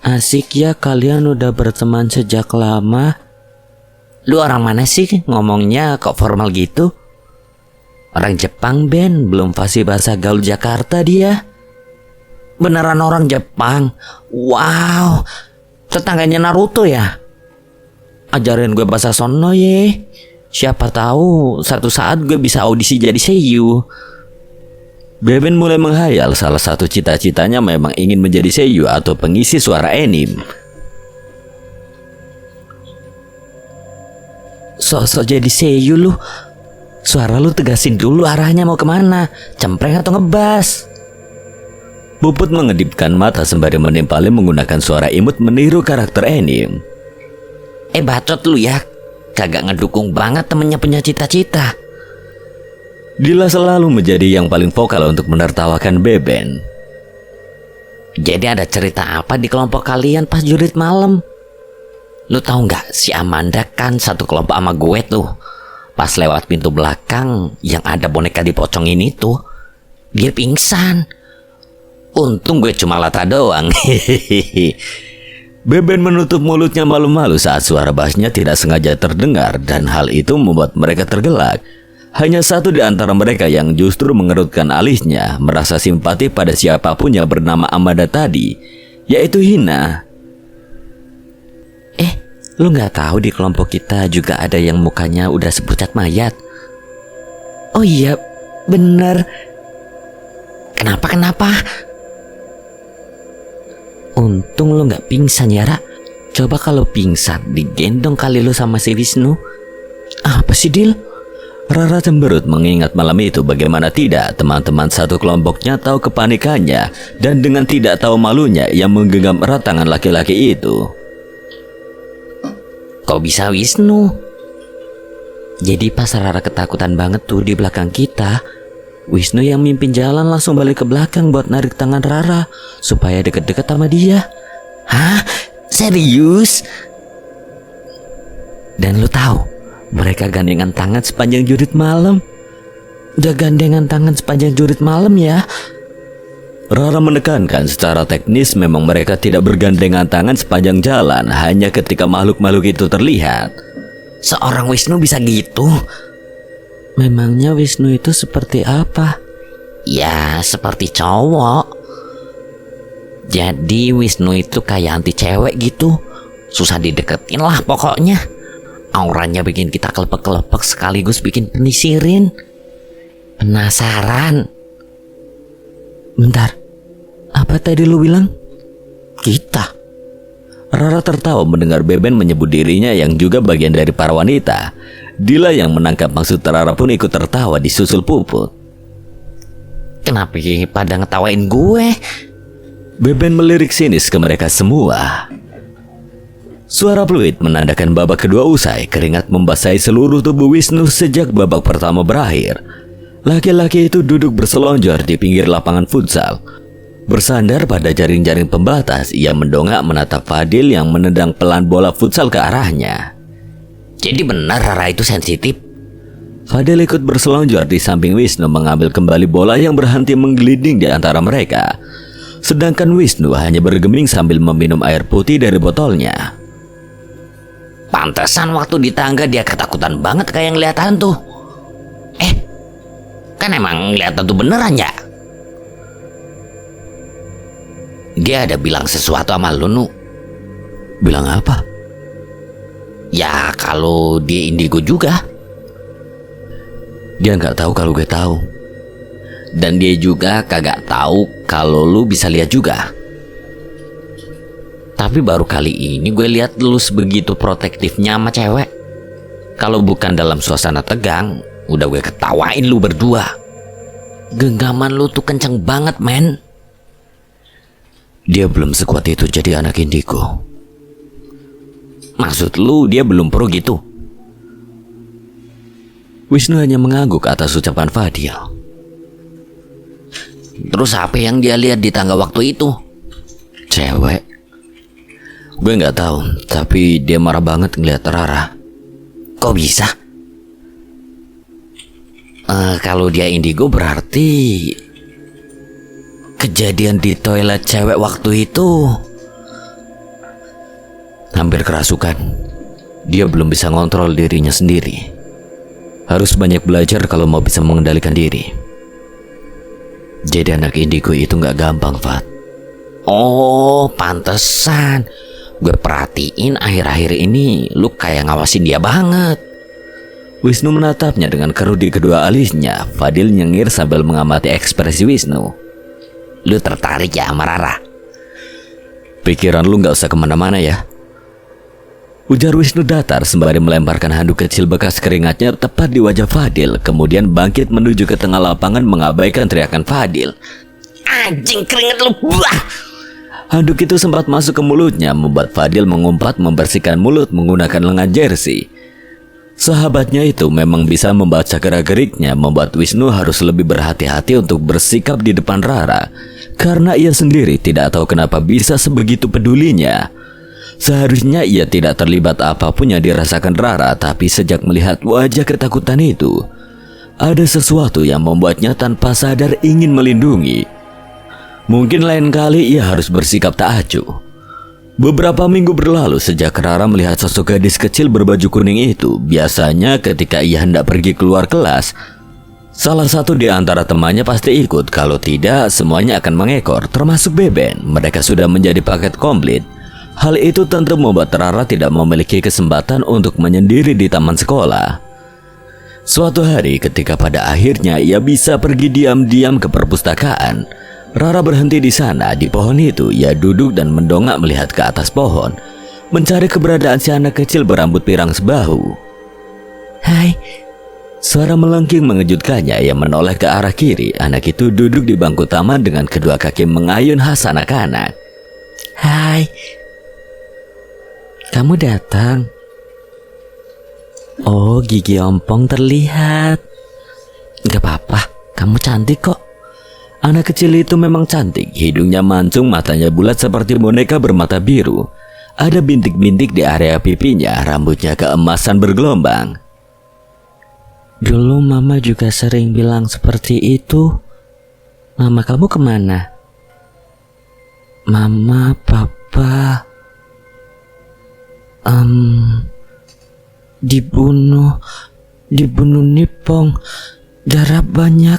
Asik ya kalian udah berteman sejak lama. Lu orang mana sih ngomongnya kok formal gitu? Orang Jepang, Ben, belum fasih bahasa gaul Jakarta dia. Beneran orang Jepang? Wow, tetangganya Naruto ya? Ajarin gue bahasa sono ye. Siapa tahu satu saat gue bisa audisi jadi seiyu. Beben mulai menghayal salah satu cita-citanya memang ingin menjadi seiyu atau pengisi suara anime. Sosok jadi seiyu lu. Suara lu tegasin dulu arahnya mau kemana, cempreng atau ngebas. Puput mengedipkan mata sembari menimpali menggunakan suara imut meniru karakter anime. Bacot lu ya, kagak ngedukung banget temennya punya cita-cita. Dila selalu menjadi yang paling vokal untuk menertawakan Beben. Jadi ada cerita apa di kelompok kalian pas jurit malam? Lu tahu nggak si Amanda kan satu kelompok sama gue tuh. Pas lewat pintu belakang yang ada boneka dipocongin itu, dia pingsan. Untung gue cuma lata doang. Beben menutup mulutnya malu-malu saat suara bassnya tidak sengaja terdengar dan hal itu membuat mereka tergelak. Hanya satu di antara mereka yang justru mengerutkan alisnya, merasa simpati pada siapapun yang bernama Amanda tadi, yaitu Hina. Lu nggak tahu di kelompok kita juga ada yang mukanya udah sepucat mayat? Oh iya, bener. Kenapa? Untung lu nggak pingsan ya, Ra. Coba kalau pingsan, digendong kali lu sama si Wisnu. Apa sih, Dil? Rara cemberut mengingat malam itu bagaimana tidak teman-teman satu kelompoknya tahu kepanikannya dan dengan tidak tahu malunya ia menggenggam erat tangan laki-laki itu. Kok bisa Wisnu? Jadi pas Rara ketakutan banget tuh di belakang kita, Wisnu yang mimpin jalan langsung balik ke belakang buat narik tangan Rara supaya deket-deket sama dia. Hah? Serius? Dan lu tahu, mereka gandengan tangan sepanjang jurit malam. Udah gandengan tangan sepanjang jurit malam ya. Rara menekankan secara teknis memang mereka tidak bergandengan tangan sepanjang jalan, hanya ketika makhluk-makhluk itu terlihat. Seorang Wisnu bisa gitu? Memangnya Wisnu itu seperti apa? Ya seperti cowok. Jadi Wisnu itu kayak anti cewek gitu. Susah dideketin lah pokoknya. Auranya bikin kita kelepek-kelepek sekaligus bikin penisirin. Penasaran? Bentar, apa tadi lu bilang? Kita. Rara tertawa mendengar Beben menyebut dirinya yang juga bagian dari para wanita. Dila yang menangkap maksud Rara pun ikut tertawa disusul Puput. Kenapa pada ngetawain gue? Beben melirik sinis ke mereka semua. Suara fluid menandakan babak kedua usai. Keringat membasahi seluruh tubuh Wisnu sejak babak pertama berakhir. Laki-laki itu duduk berselonjor di pinggir lapangan futsal. Bersandar pada jaring-jaring pembatas, ia mendongak menatap Fadil yang menendang pelan bola futsal ke arahnya. Jadi benar Rara itu sensitif? Fadil ikut berselonjor di samping Wisnu mengambil kembali bola yang berhenti menggelinding di antara mereka. Sedangkan Wisnu hanya bergeming sambil meminum air putih dari botolnya. Pantesan waktu di tangga dia ketakutan banget kayak ngeliat hantu. Kan emang ngeliat hantu beneran ya? Dia ada bilang sesuatu sama lu, Nu. Bilang apa? Ya kalau dia indigo juga. Dia nggak tahu kalau gue tahu. Dan dia juga kagak tahu kalau lu bisa lihat juga. Tapi baru kali ini gue lihat lu sebegitu protektifnya sama cewek. Kalau bukan dalam suasana tegang, udah gue ketawain lu berdua. Genggaman lu tuh kenceng banget, men. Dia belum sekuat itu jadi anak indigo. Maksud lu dia belum pro gitu? Wisnu hanya mengangguk atas ucapan Fadil. Terus apa yang dia lihat di tangga waktu itu? Cewek. Gue nggak tahu, tapi dia marah banget ngeliat Rara. Kok bisa? Kalau dia indigo berarti kejadian di toilet cewek waktu itu hampir kerasukan. Dia belum bisa ngontrol dirinya sendiri. Harus banyak belajar kalau mau bisa mengendalikan diri. Jadi anak indigo itu nggak gampang, Fat. Oh, pantesan. Gue perhatiin akhir-akhir ini lu kayak ngawasin dia banget. Wisnu menatapnya dengan keruh di kedua alisnya. Fadil nyengir sambil mengamati ekspresi Wisnu. Lu tertarik ya sama Rara? Pikiran lu nggak usah kemana-mana ya, ujar Wisnu datar sembari melemparkan handuk kecil bekas keringatnya tepat di wajah Fadil. Kemudian bangkit menuju ke tengah lapangan mengabaikan teriakan Fadil. Anjing, keringet lu. Buah. Handuk itu sempat masuk ke mulutnya, membuat Fadil mengumpat membersihkan mulut menggunakan lengan jersey. Sahabatnya itu memang bisa membaca gerak-geriknya, membuat Wisnu harus lebih berhati-hati untuk bersikap di depan Rara, karena ia sendiri tidak tahu kenapa bisa sebegitu pedulinya. Seharusnya ia tidak terlibat apapun yang dirasakan Rara, tapi sejak melihat wajah ketakutan itu, ada sesuatu yang membuatnya tanpa sadar ingin melindungi. Mungkin lain kali ia harus bersikap tak acuh. Beberapa minggu berlalu sejak Rara melihat sosok gadis kecil berbaju kuning itu. Biasanya ketika ia hendak pergi keluar kelas, salah satu di antara temannya pasti ikut. Kalau tidak, semuanya akan mengekor, termasuk Beben. Mereka sudah menjadi paket komplit. Hal itu tentu membuat Rara tidak memiliki kesempatan untuk menyendiri di taman sekolah. Suatu hari ketika pada akhirnya ia bisa pergi diam-diam ke perpustakaan, Rara berhenti di sana. Di pohon itu ia duduk dan mendongak melihat ke atas pohon, mencari keberadaan si anak kecil berambut pirang sebahu. Hai. Suara melengking mengejutkannya. Ia menoleh ke arah kiri. Anak itu duduk di bangku taman dengan kedua kaki mengayun khas anak-anak. Hai. Kamu datang. Oh, gigi ompong terlihat. Gak apa-apa, kamu cantik kok. Anak kecil itu memang cantik. Hidungnya mancung, matanya bulat seperti boneka bermata biru. Ada bintik-bintik di area pipinya, rambutnya keemasan bergelombang. Dulu mama juga sering bilang seperti itu. Mama kamu kemana? Mama, papa dibunuh Nippon. Darah banyak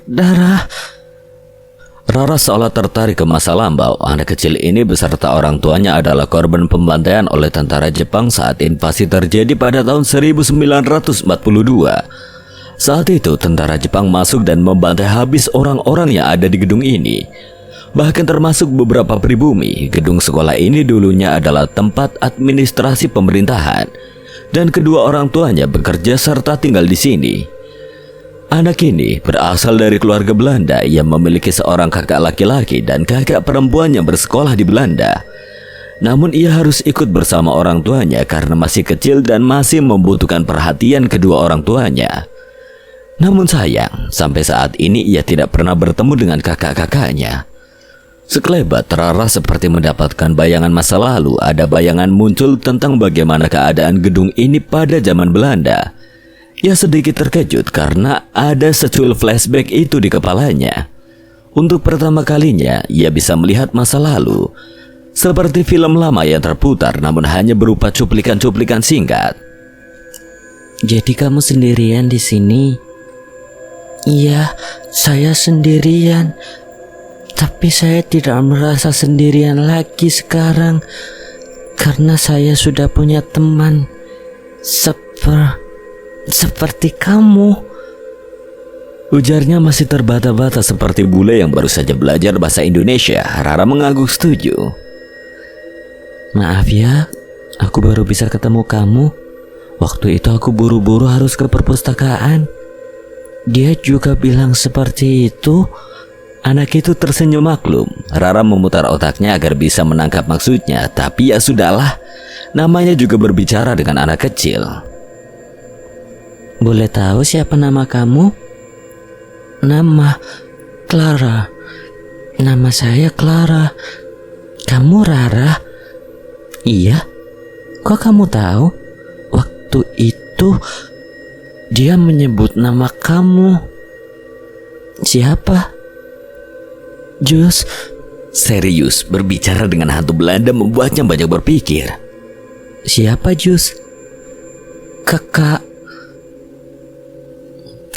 darah. Rara seolah tertarik ke masa lampau. Anak kecil ini beserta orang tuanya adalah korban pembantaian oleh tentara Jepang saat invasi terjadi pada tahun 1942. Saat itu tentara Jepang masuk dan membantai habis orang-orang yang ada di gedung ini, bahkan termasuk beberapa pribumi. Gedung sekolah ini dulunya adalah tempat administrasi pemerintahan, dan kedua orang tuanya bekerja serta tinggal di sini. Anak ini berasal dari keluarga Belanda yang memiliki seorang kakak laki-laki dan kakak perempuan yang bersekolah di Belanda. Namun ia harus ikut bersama orang tuanya karena masih kecil dan masih membutuhkan perhatian kedua orang tuanya. Namun sayang, sampai saat ini ia tidak pernah bertemu dengan kakak-kakaknya. Sekelebat Rara seperti mendapatkan bayangan masa lalu. Ada bayangan muncul tentang bagaimana keadaan gedung ini pada zaman Belanda. Ia sedikit terkejut karena ada secuil flashback itu di kepalanya. Untuk pertama kalinya, ia bisa melihat masa lalu, seperti film lama yang terputar namun hanya berupa cuplikan-cuplikan singkat. Jadi kamu sendirian di sini? Iya, saya sendirian. Tapi saya tidak merasa sendirian lagi sekarang, karena saya sudah punya teman seperti kamu, ujarnya masih terbata-bata seperti bule yang baru saja belajar bahasa Indonesia. Rara mengangguk setuju. Maaf ya, aku baru bisa ketemu kamu. Waktu itu aku buru-buru harus ke perpustakaan. Dia juga bilang seperti itu. Anak itu tersenyum maklum. Rara memutar otaknya agar bisa menangkap maksudnya, tapi ya sudahlah. Namanya juga berbicara dengan anak kecil. Boleh tahu siapa nama kamu? Nama Clara. Nama saya Clara. Kamu Rara? Iya. Kok kamu tahu? Waktu itu dia menyebut nama kamu. Siapa? Jus. Serius, berbicara dengan hantu Belanda membuatnya banyak berpikir. Siapa Jus? Kakak.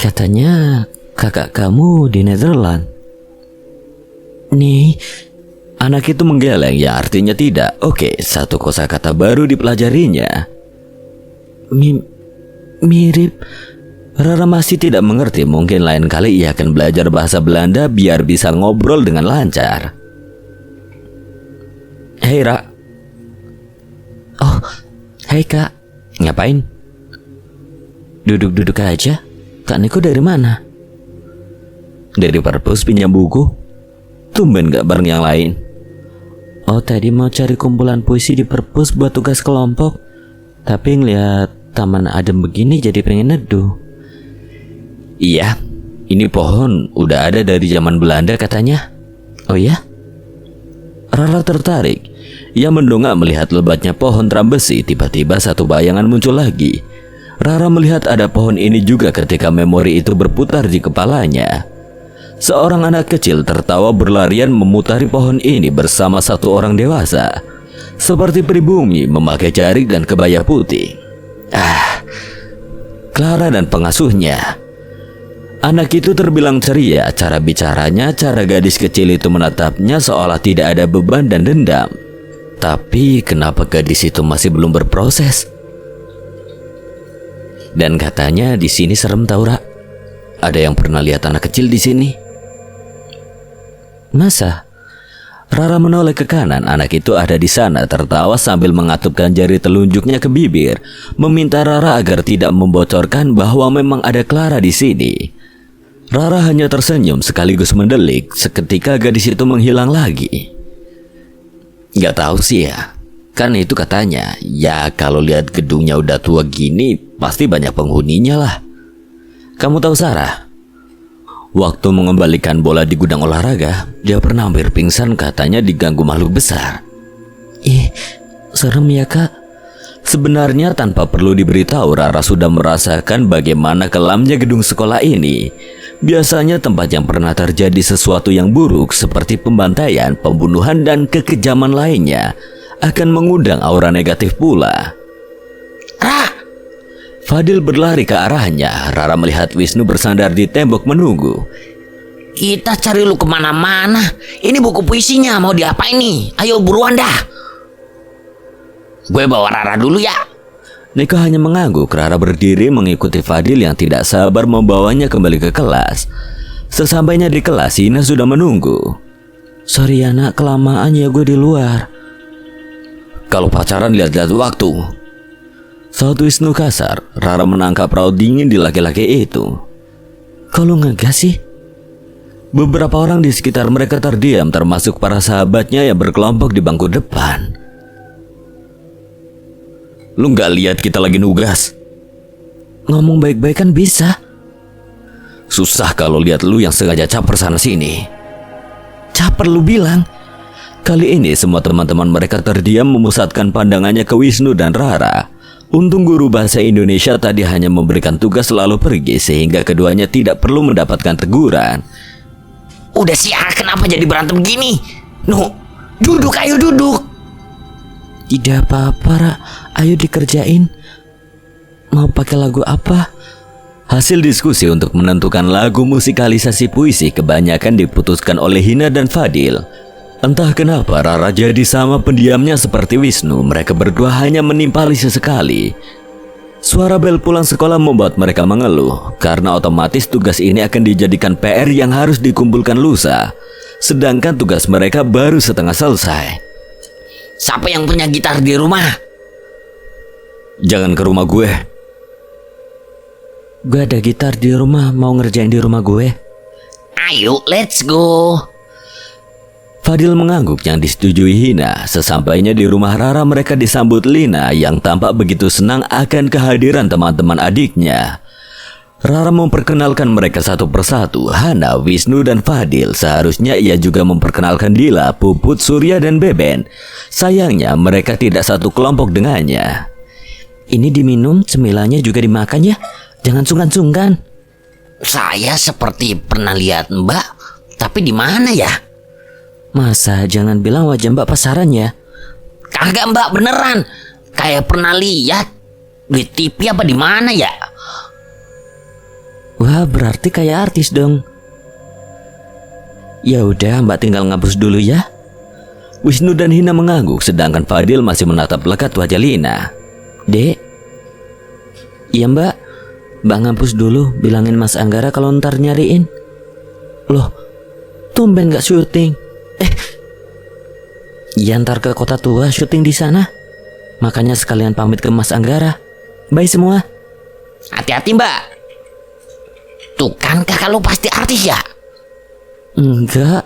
Katanya kakak kamu di Netherlands. Nih, anak itu menggeleng yang artinya tidak. Oke, satu kosakata baru dipelajarinya. Mirip. Rara masih tidak mengerti, mungkin lain kali ia akan belajar bahasa Belanda biar bisa ngobrol dengan lancar. Hei Ra. Oh, hai kak. Ngapain? Duduk-duduk aja. Kak Niko dari mana? Dari perpus pinjam buku. Tumben gak bareng yang lain? Oh, tadi mau cari kumpulan puisi di perpus buat tugas kelompok. Tapi ngeliat taman adem begini jadi pengen neduh. Iya, ini pohon udah ada dari zaman Belanda katanya. Oh ya? Rara tertarik. Ia mendongak melihat lebatnya pohon trambesi. Tiba-tiba satu bayangan muncul lagi. Rara melihat ada pohon ini juga ketika memori itu berputar di kepalanya. Seorang anak kecil tertawa berlarian memutari pohon ini bersama satu orang dewasa. Seperti pribumi memakai jarik dan kebaya putih. Clara dan pengasuhnya. Anak itu terbilang ceria, cara bicaranya, cara gadis kecil itu menatapnya seolah tidak ada beban dan dendam. Tapi kenapa gadis itu masih belum berproses? Dan katanya di sini serem tau, Ra. Ada yang pernah lihat anak kecil di sini? Masa? Rara menoleh ke kanan, anak itu ada di sana tertawa sambil mengatupkan jari telunjuknya ke bibir, meminta Rara agar tidak membocorkan bahwa memang ada Clara di sini. Rara hanya tersenyum sekaligus mendelik, seketika gadis itu menghilang lagi. Gak tahu sih ya, kan itu katanya, ya kalau lihat gedungnya udah tua gini, pasti banyak penghuninya lah. Kamu tahu Sarah? Waktu mengembalikan bola di gudang olahraga, dia pernah hampir pingsan katanya diganggu makhluk besar. Serem ya kak. Sebenarnya tanpa perlu diberitahu, Rara sudah merasakan bagaimana kelamnya gedung sekolah ini. Biasanya tempat yang pernah terjadi sesuatu yang buruk seperti pembantaian, pembunuhan, dan kekejaman lainnya akan mengundang aura negatif pula. Fadil berlari ke arahnya. Rara melihat Wisnu bersandar di tembok menunggu. Kita cari lu kemana-mana. Ini buku puisinya mau diapain nih? Ayo buruan dah. Gue bawa Rara dulu ya. Niko hanya mengangguk. Rara berdiri mengikuti Fadil yang tidak sabar membawanya kembali ke kelas. Sesampainya di kelas, Ina sudah menunggu. Sorry ya nak, kelamaan ya gue di luar. Kalau pacaran lihat-lihat waktu. Saat Wisnu kasar, Rara menangkap raut dingin di laki-laki itu. Kalau ngegas sih? Beberapa orang di sekitar mereka terdiam, termasuk para sahabatnya yang berkelompok di bangku depan. Lu gak lihat kita lagi nugas? Ngomong baik-baik kan bisa. Susah kalau lihat lu yang sengaja caper sana sini. Caper lu bilang? Kali ini semua teman-teman mereka terdiam memusatkan pandangannya ke Wisnu dan Rara. Untung guru bahasa Indonesia tadi hanya memberikan tugas lalu pergi sehingga keduanya tidak perlu mendapatkan teguran. Udah siar, kenapa jadi berantem gini? Nuh, duduk, ayo duduk. Tidak apa-apa, Ra. Ayo dikerjain. Mau pakai lagu apa? Hasil diskusi untuk menentukan lagu musikalisasi puisi kebanyakan diputuskan oleh Hina dan Fadil. Entah kenapa Rara jadi sama pendiamnya seperti Wisnu. Mereka berdua hanya menimpali sesekali. Suara bel pulang sekolah membuat mereka mengeluh, karena otomatis tugas ini akan dijadikan PR yang harus dikumpulkan lusa. Sedangkan tugas mereka baru setengah selesai. Siapa yang punya gitar di rumah? Jangan ke rumah gue. Gue ada gitar di rumah, mau ngerjain di rumah gue. Ayo, let's go. Fadil mengangguk yang disetujui Hina. Sesampainya di rumah Rara, mereka disambut Lina yang tampak begitu senang akan kehadiran teman-teman adiknya. Rara memperkenalkan mereka satu persatu, Hana, Wisnu, dan Fadil. Seharusnya ia juga memperkenalkan Dila, Puput, Surya, dan Beben. Sayangnya mereka tidak satu kelompok dengannya. Ini diminum, cemilannya juga dimakan ya. Jangan sungkan-sungkan. Saya seperti pernah lihat Mbak, tapi di mana ya? Masa jangan bilang wajah Mbak pasaran ya? Kagak Mbak, beneran. Kayak pernah lihat di TV apa di mana ya? Wah, berarti kayak artis dong. Ya udah, Mbak tinggal ngapus dulu ya. Wisnu dan Hina mengangguk, sedangkan Fadil masih menatap lekat wajah Lina. Dek. Iya Mbak. Mbak ngapus dulu, bilangin Mas Anggara kalau ntar nyariin. Loh, tumben gak syuting? Ya ntar ke kota tua syuting di sana. Makanya sekalian pamit ke Mas Anggara. Bye semua. Hati-hati Mbak. Tuh kan kakak lu pasti artis ya? Enggak.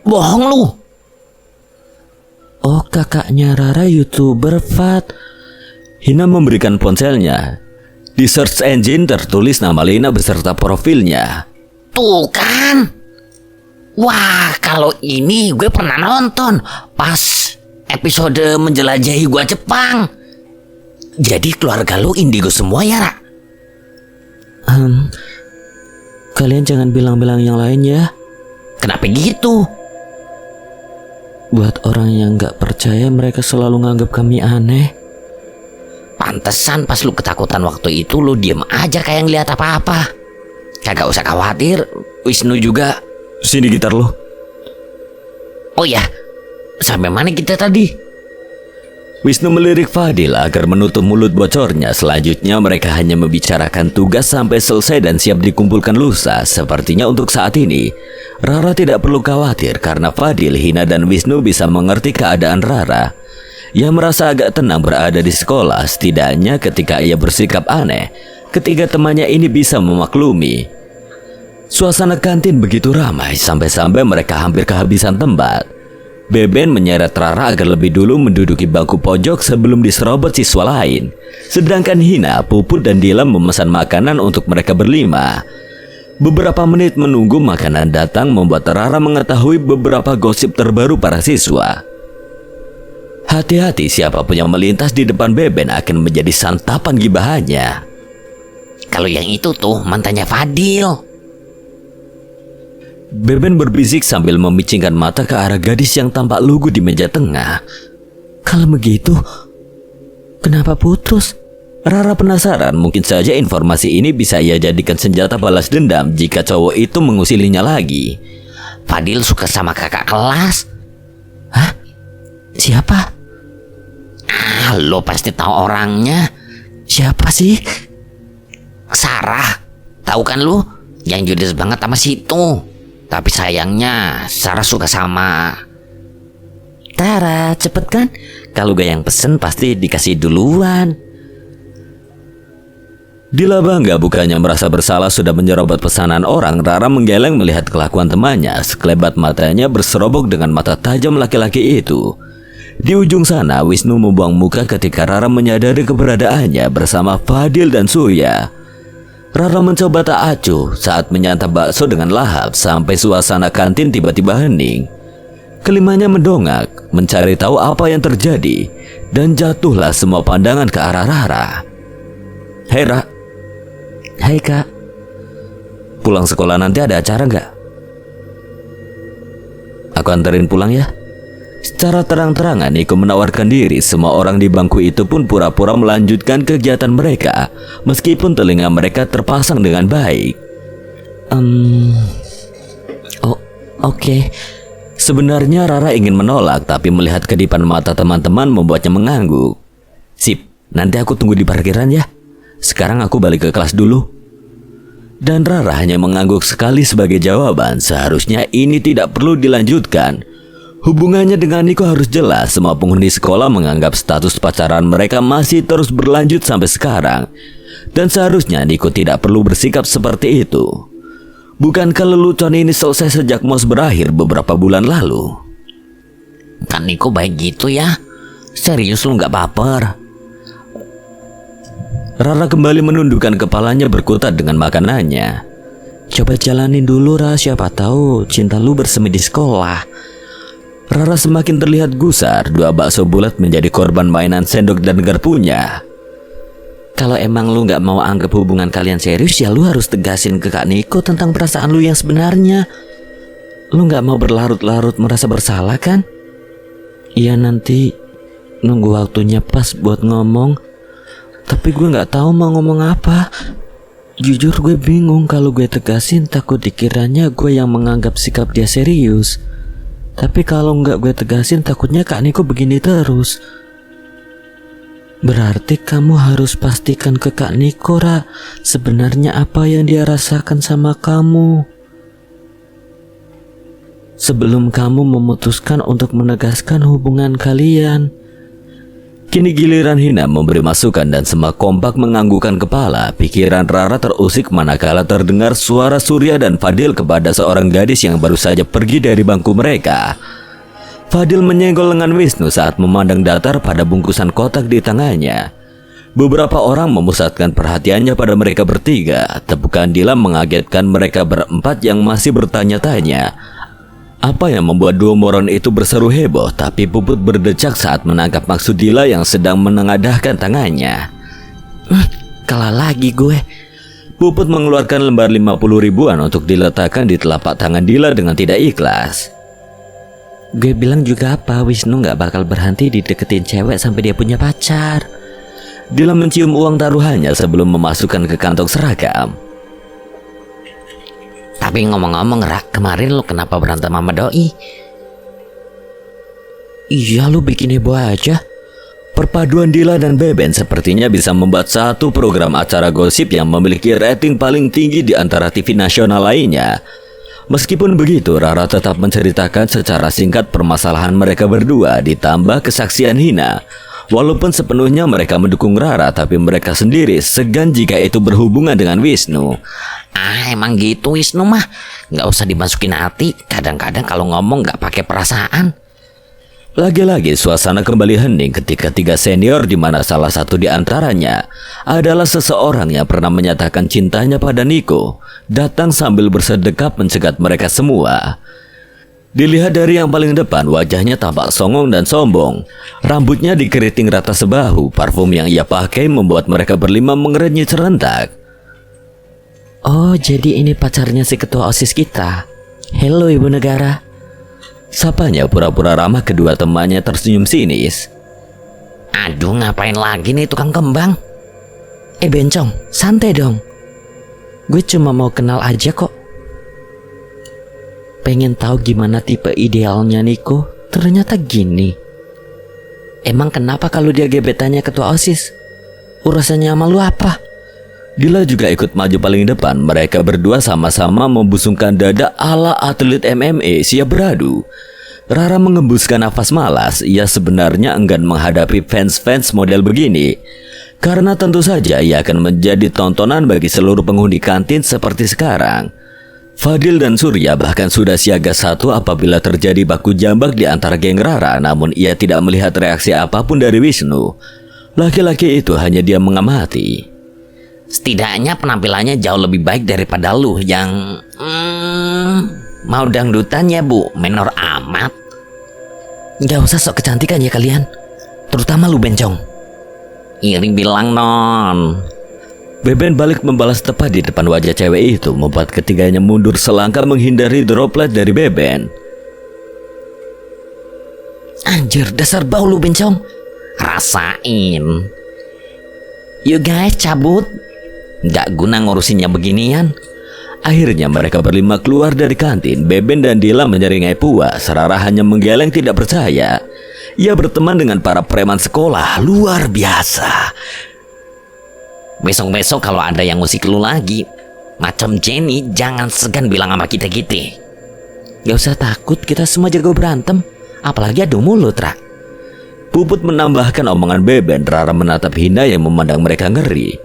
Bohong lu. Oh, kakaknya Rara YouTuber Fat. Hina memberikan ponselnya. Di search engine tertulis nama Lina beserta profilnya. Tuh kan. Wah, kalau ini gue pernah nonton pas episode menjelajahi gua Jepang. Jadi keluarga lu indigo semua ya, Ra? Kalian jangan bilang-bilang yang lain ya. Kenapa gitu? Buat orang yang gak percaya, mereka selalu nganggap kami aneh. Pantesan pas lu ketakutan waktu itu lu diem aja kayak ngeliat apa-apa. Kagak usah khawatir, Wisnu juga. Sini gitar lo. Oh ya, sampai mana kita tadi? Wisnu melirik Fadil agar menutup mulut bocornya. Selanjutnya mereka hanya membicarakan tugas sampai selesai dan siap dikumpulkan lusa. Sepertinya untuk saat ini Rara tidak perlu khawatir karena Fadil, Hina, dan Wisnu bisa mengerti keadaan Rara. Ia merasa agak tenang berada di sekolah, setidaknya ketika ia bersikap aneh. Ketiga temannya ini bisa memaklumi. Suasana kantin begitu ramai sampai-sampai mereka hampir kehabisan tempat. Beben menyeret Rara agar lebih dulu menduduki bangku pojok sebelum diserobot siswa lain. Sedangkan Hina, Puput, dan Dila memesan makanan untuk mereka berlima. Beberapa menit menunggu makanan datang membuat Rara mengetahui beberapa gosip terbaru para siswa. Hati-hati, siapapun yang melintas di depan Beben akan menjadi santapan gibahannya. Kalau yang itu tuh mantannya Fadil. Beben berbisik sambil memicingkan mata ke arah gadis yang tampak lugu di meja tengah. Kalau begitu, kenapa putus? Rara penasaran, mungkin saja informasi ini bisa ia jadikan senjata balas dendam jika cowok itu mengusilinya lagi. Fadil suka sama kakak kelas. Hah? Siapa? Lo pasti tahu orangnya. Siapa sih? Sarah. Tahu kan lu? Yang judes banget sama situ. Tapi sayangnya Sarah suka sama Tara. Cepet kan? Kalau gak yang pesen pasti dikasih duluan. Dila bangga bukannya merasa bersalah sudah menyerobot pesanan orang. Rara menggeleng melihat kelakuan temannya. Sekelebat matanya berserobok dengan mata tajam laki-laki itu. Di ujung sana Wisnu membuang muka ketika Rara menyadari keberadaannya bersama Fadil dan Surya. Rara mencoba tak acuh saat menyantap bakso dengan lahap sampai suasana kantin tiba-tiba hening. Kelimanya mendongak mencari tahu apa yang terjadi dan jatuhlah semua pandangan ke arah Rara. Hei Ra. Hai Kak. Pulang sekolah nanti ada acara nggak? Aku anterin pulang ya. Secara terang-terangan Niko menawarkan diri. Semua orang di bangku itu pun pura-pura melanjutkan kegiatan mereka, meskipun telinga mereka terpasang dengan baik. Oke. Sebenarnya Rara ingin menolak, tapi melihat kedipan mata teman-teman membuatnya mengangguk. Sip, nanti aku tunggu di parkiran ya. Sekarang aku balik ke kelas dulu. Dan Rara hanya mengangguk sekali sebagai jawaban. Seharusnya ini tidak perlu dilanjutkan. Hubungannya dengan Niko harus jelas. Semua penghuni sekolah menganggap status pacaran mereka masih terus berlanjut sampai sekarang. Dan seharusnya Niko tidak perlu bersikap seperti itu. Bukankah lelucon ini selesai sejak MOS berakhir beberapa bulan lalu? Kan Niko baik gitu ya. Serius lu nggak baper? Rara kembali menundukkan kepalanya berkutat dengan makanannya. Coba jalanin dulu, Ra, siapa tahu cinta lu bersemi di sekolah. Rara semakin terlihat gusar. 2 bakso bulat menjadi korban mainan sendok dan garpunya. Kalau emang lu nggak mau anggap hubungan kalian serius, ya lu harus tegasin ke Kak Niko tentang perasaan lu yang sebenarnya. Lu nggak mau berlarut-larut merasa bersalah kan? Iya, nanti nunggu waktunya pas buat ngomong. Tapi gue nggak tahu mau ngomong apa. Jujur gue bingung kalau gue tegasin, takut dikiranya gue yang menganggap sikap dia serius. Tapi kalau nggak gue tegasin, takutnya Kak Niko begini terus. Berarti kamu harus pastikan ke Kak Niko, Ra, sebenarnya apa yang dia rasakan sama kamu. Sebelum kamu memutuskan untuk menegaskan hubungan kalian. Kini giliran Hina memberi masukan dan semua kompak menganggukkan kepala. Pikiran Rara terusik manakala terdengar suara Surya dan Fadil kepada seorang gadis yang baru saja pergi dari bangku mereka. Fadil menyenggol lengan Wisnu saat memandang datar pada bungkusan kotak di tangannya. Beberapa orang memusatkan perhatiannya pada mereka bertiga. Tepukan Dila mengagetkan mereka berempat yang masih bertanya-tanya. Apa yang membuat dua moron itu berseru heboh, tapi Puput berdecak saat menangkap maksud Dila yang sedang menengadahkan tangannya. Kalah lagi gue. Puput mengeluarkan lembar 50 ribuan untuk diletakkan di telapak tangan Dila dengan tidak ikhlas. Gue bilang juga apa, Wisnu gak bakal berhenti dideketin cewek sampai dia punya pacar. Dila mencium uang taruhannya sebelum memasukkan ke kantong seragam. Tapi ngomong-ngomong, Ra, kemarin lu kenapa berantem sama Doi? Iya, lu bikin heboh aja. Perpaduan Dila dan Beben sepertinya bisa membuat satu program acara gosip yang memiliki rating paling tinggi di antara TV nasional lainnya. Meskipun begitu, Rara tetap menceritakan secara singkat permasalahan mereka berdua ditambah kesaksian Hina. Walaupun sepenuhnya mereka mendukung Rara, tapi mereka sendiri segan jika itu berhubungan dengan Wisnu. Emang gitu Wisnu mah, nggak usah dimasukin hati. Kadang-kadang kalau ngomong nggak pakai perasaan. Lagi-lagi suasana kembali hening ketika 3 senior di mana salah satu di antaranya adalah seseorang yang pernah menyatakan cintanya pada Niko datang sambil bersedekap mencegat mereka semua. Dilihat dari yang paling depan, wajahnya tampak songong dan sombong. Rambutnya dikeriting rata sebahu, parfum yang ia pakai membuat mereka berlima mengerenyit serentak. Oh, jadi ini pacarnya si ketua OSIS kita. Halo Ibu Negara. Sapanya pura-pura ramah, kedua temannya tersenyum sinis. Aduh, ngapain lagi nih tukang kembang? Bencong, santai dong. Gue cuma mau kenal aja kok. Pengen tahu gimana tipe idealnya Niko. Ternyata gini. Emang kenapa kalau dia gebetannya ketua OSIS? Urusannya sama lu apa? Dila juga ikut maju paling depan. Mereka berdua sama-sama membusungkan dada ala atlet MMA siap beradu. Rara mengembuskan nafas malas. Ia sebenarnya enggan menghadapi fans-fans model begini, karena tentu saja ia akan menjadi tontonan bagi seluruh penghuni kantin seperti sekarang. Fadil dan Surya bahkan sudah siaga satu apabila terjadi baku jambak di antara geng Rara, namun ia tidak melihat reaksi apapun dari Wisnu. Laki-laki itu hanya diam mengamati. Setidaknya penampilannya jauh lebih baik daripada lu yang mau dangdutan ya Bu, menor amat. Gak usah sok kecantikan ya kalian, terutama lu Bencong. Iri bilang non. Beben balik membalas tepat di depan wajah cewek itu, membuat ketiganya mundur selangkah menghindari droplet dari Beben. Anjir, dasar bau lu Bencong. Rasain. You guys cabut. Gak guna ngurusinnya beginian. Akhirnya mereka berlima keluar dari kantin. Beben dan Dila menyeringai puas. Rara hanya menggeleng tidak percaya. Ia berteman dengan para preman sekolah. Luar biasa. Besok-besok kalau ada yang ngusik lu lagi macam Jenny, jangan segan bilang sama kita-kita. Gak usah takut, kita semua jago berantem. Apalagi adu mulut, Ra. Puput menambahkan omongan Beben. Rara menatap Hina yang memandang mereka ngeri.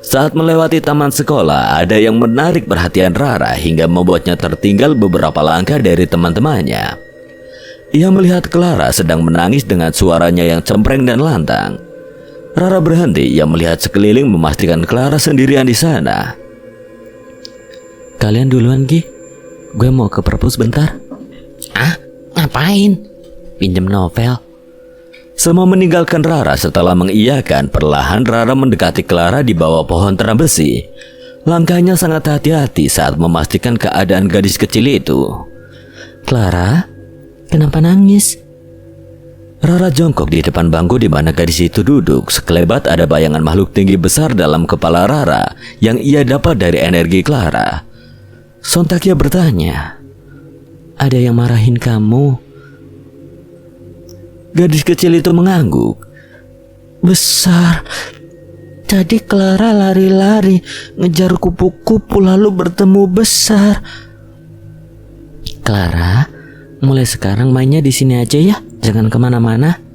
Saat melewati taman sekolah, ada yang menarik perhatian Rara hingga membuatnya tertinggal beberapa langkah dari teman-temannya. Ia melihat Clara sedang menangis dengan suaranya yang cempreng dan lantang. Rara berhenti, ia melihat sekeliling memastikan Clara sendirian di sana. Kalian duluan, Gi. Gue mau ke perpus bentar. Ah, ngapain? Pinjem novel. Selama meninggalkan Rara setelah mengiyakan, perlahan Rara mendekati Clara di bawah pohon terang besi. Langkahnya sangat hati-hati saat memastikan keadaan gadis kecil itu. Clara, kenapa nangis? Rara jongkok di depan bangku di mana gadis itu duduk. Sekelebat ada bayangan makhluk tinggi besar dalam kepala Rara yang ia dapat dari energi Clara. Sontak ia bertanya, Ada yang marahin kamu? gadis kecil itu mengangguk. Besar. Tadi Clara lari-lari ngejar kupu-kupu lalu bertemu besar. Clara, mulai sekarang mainnya di sini aja ya, jangan kemana-mana.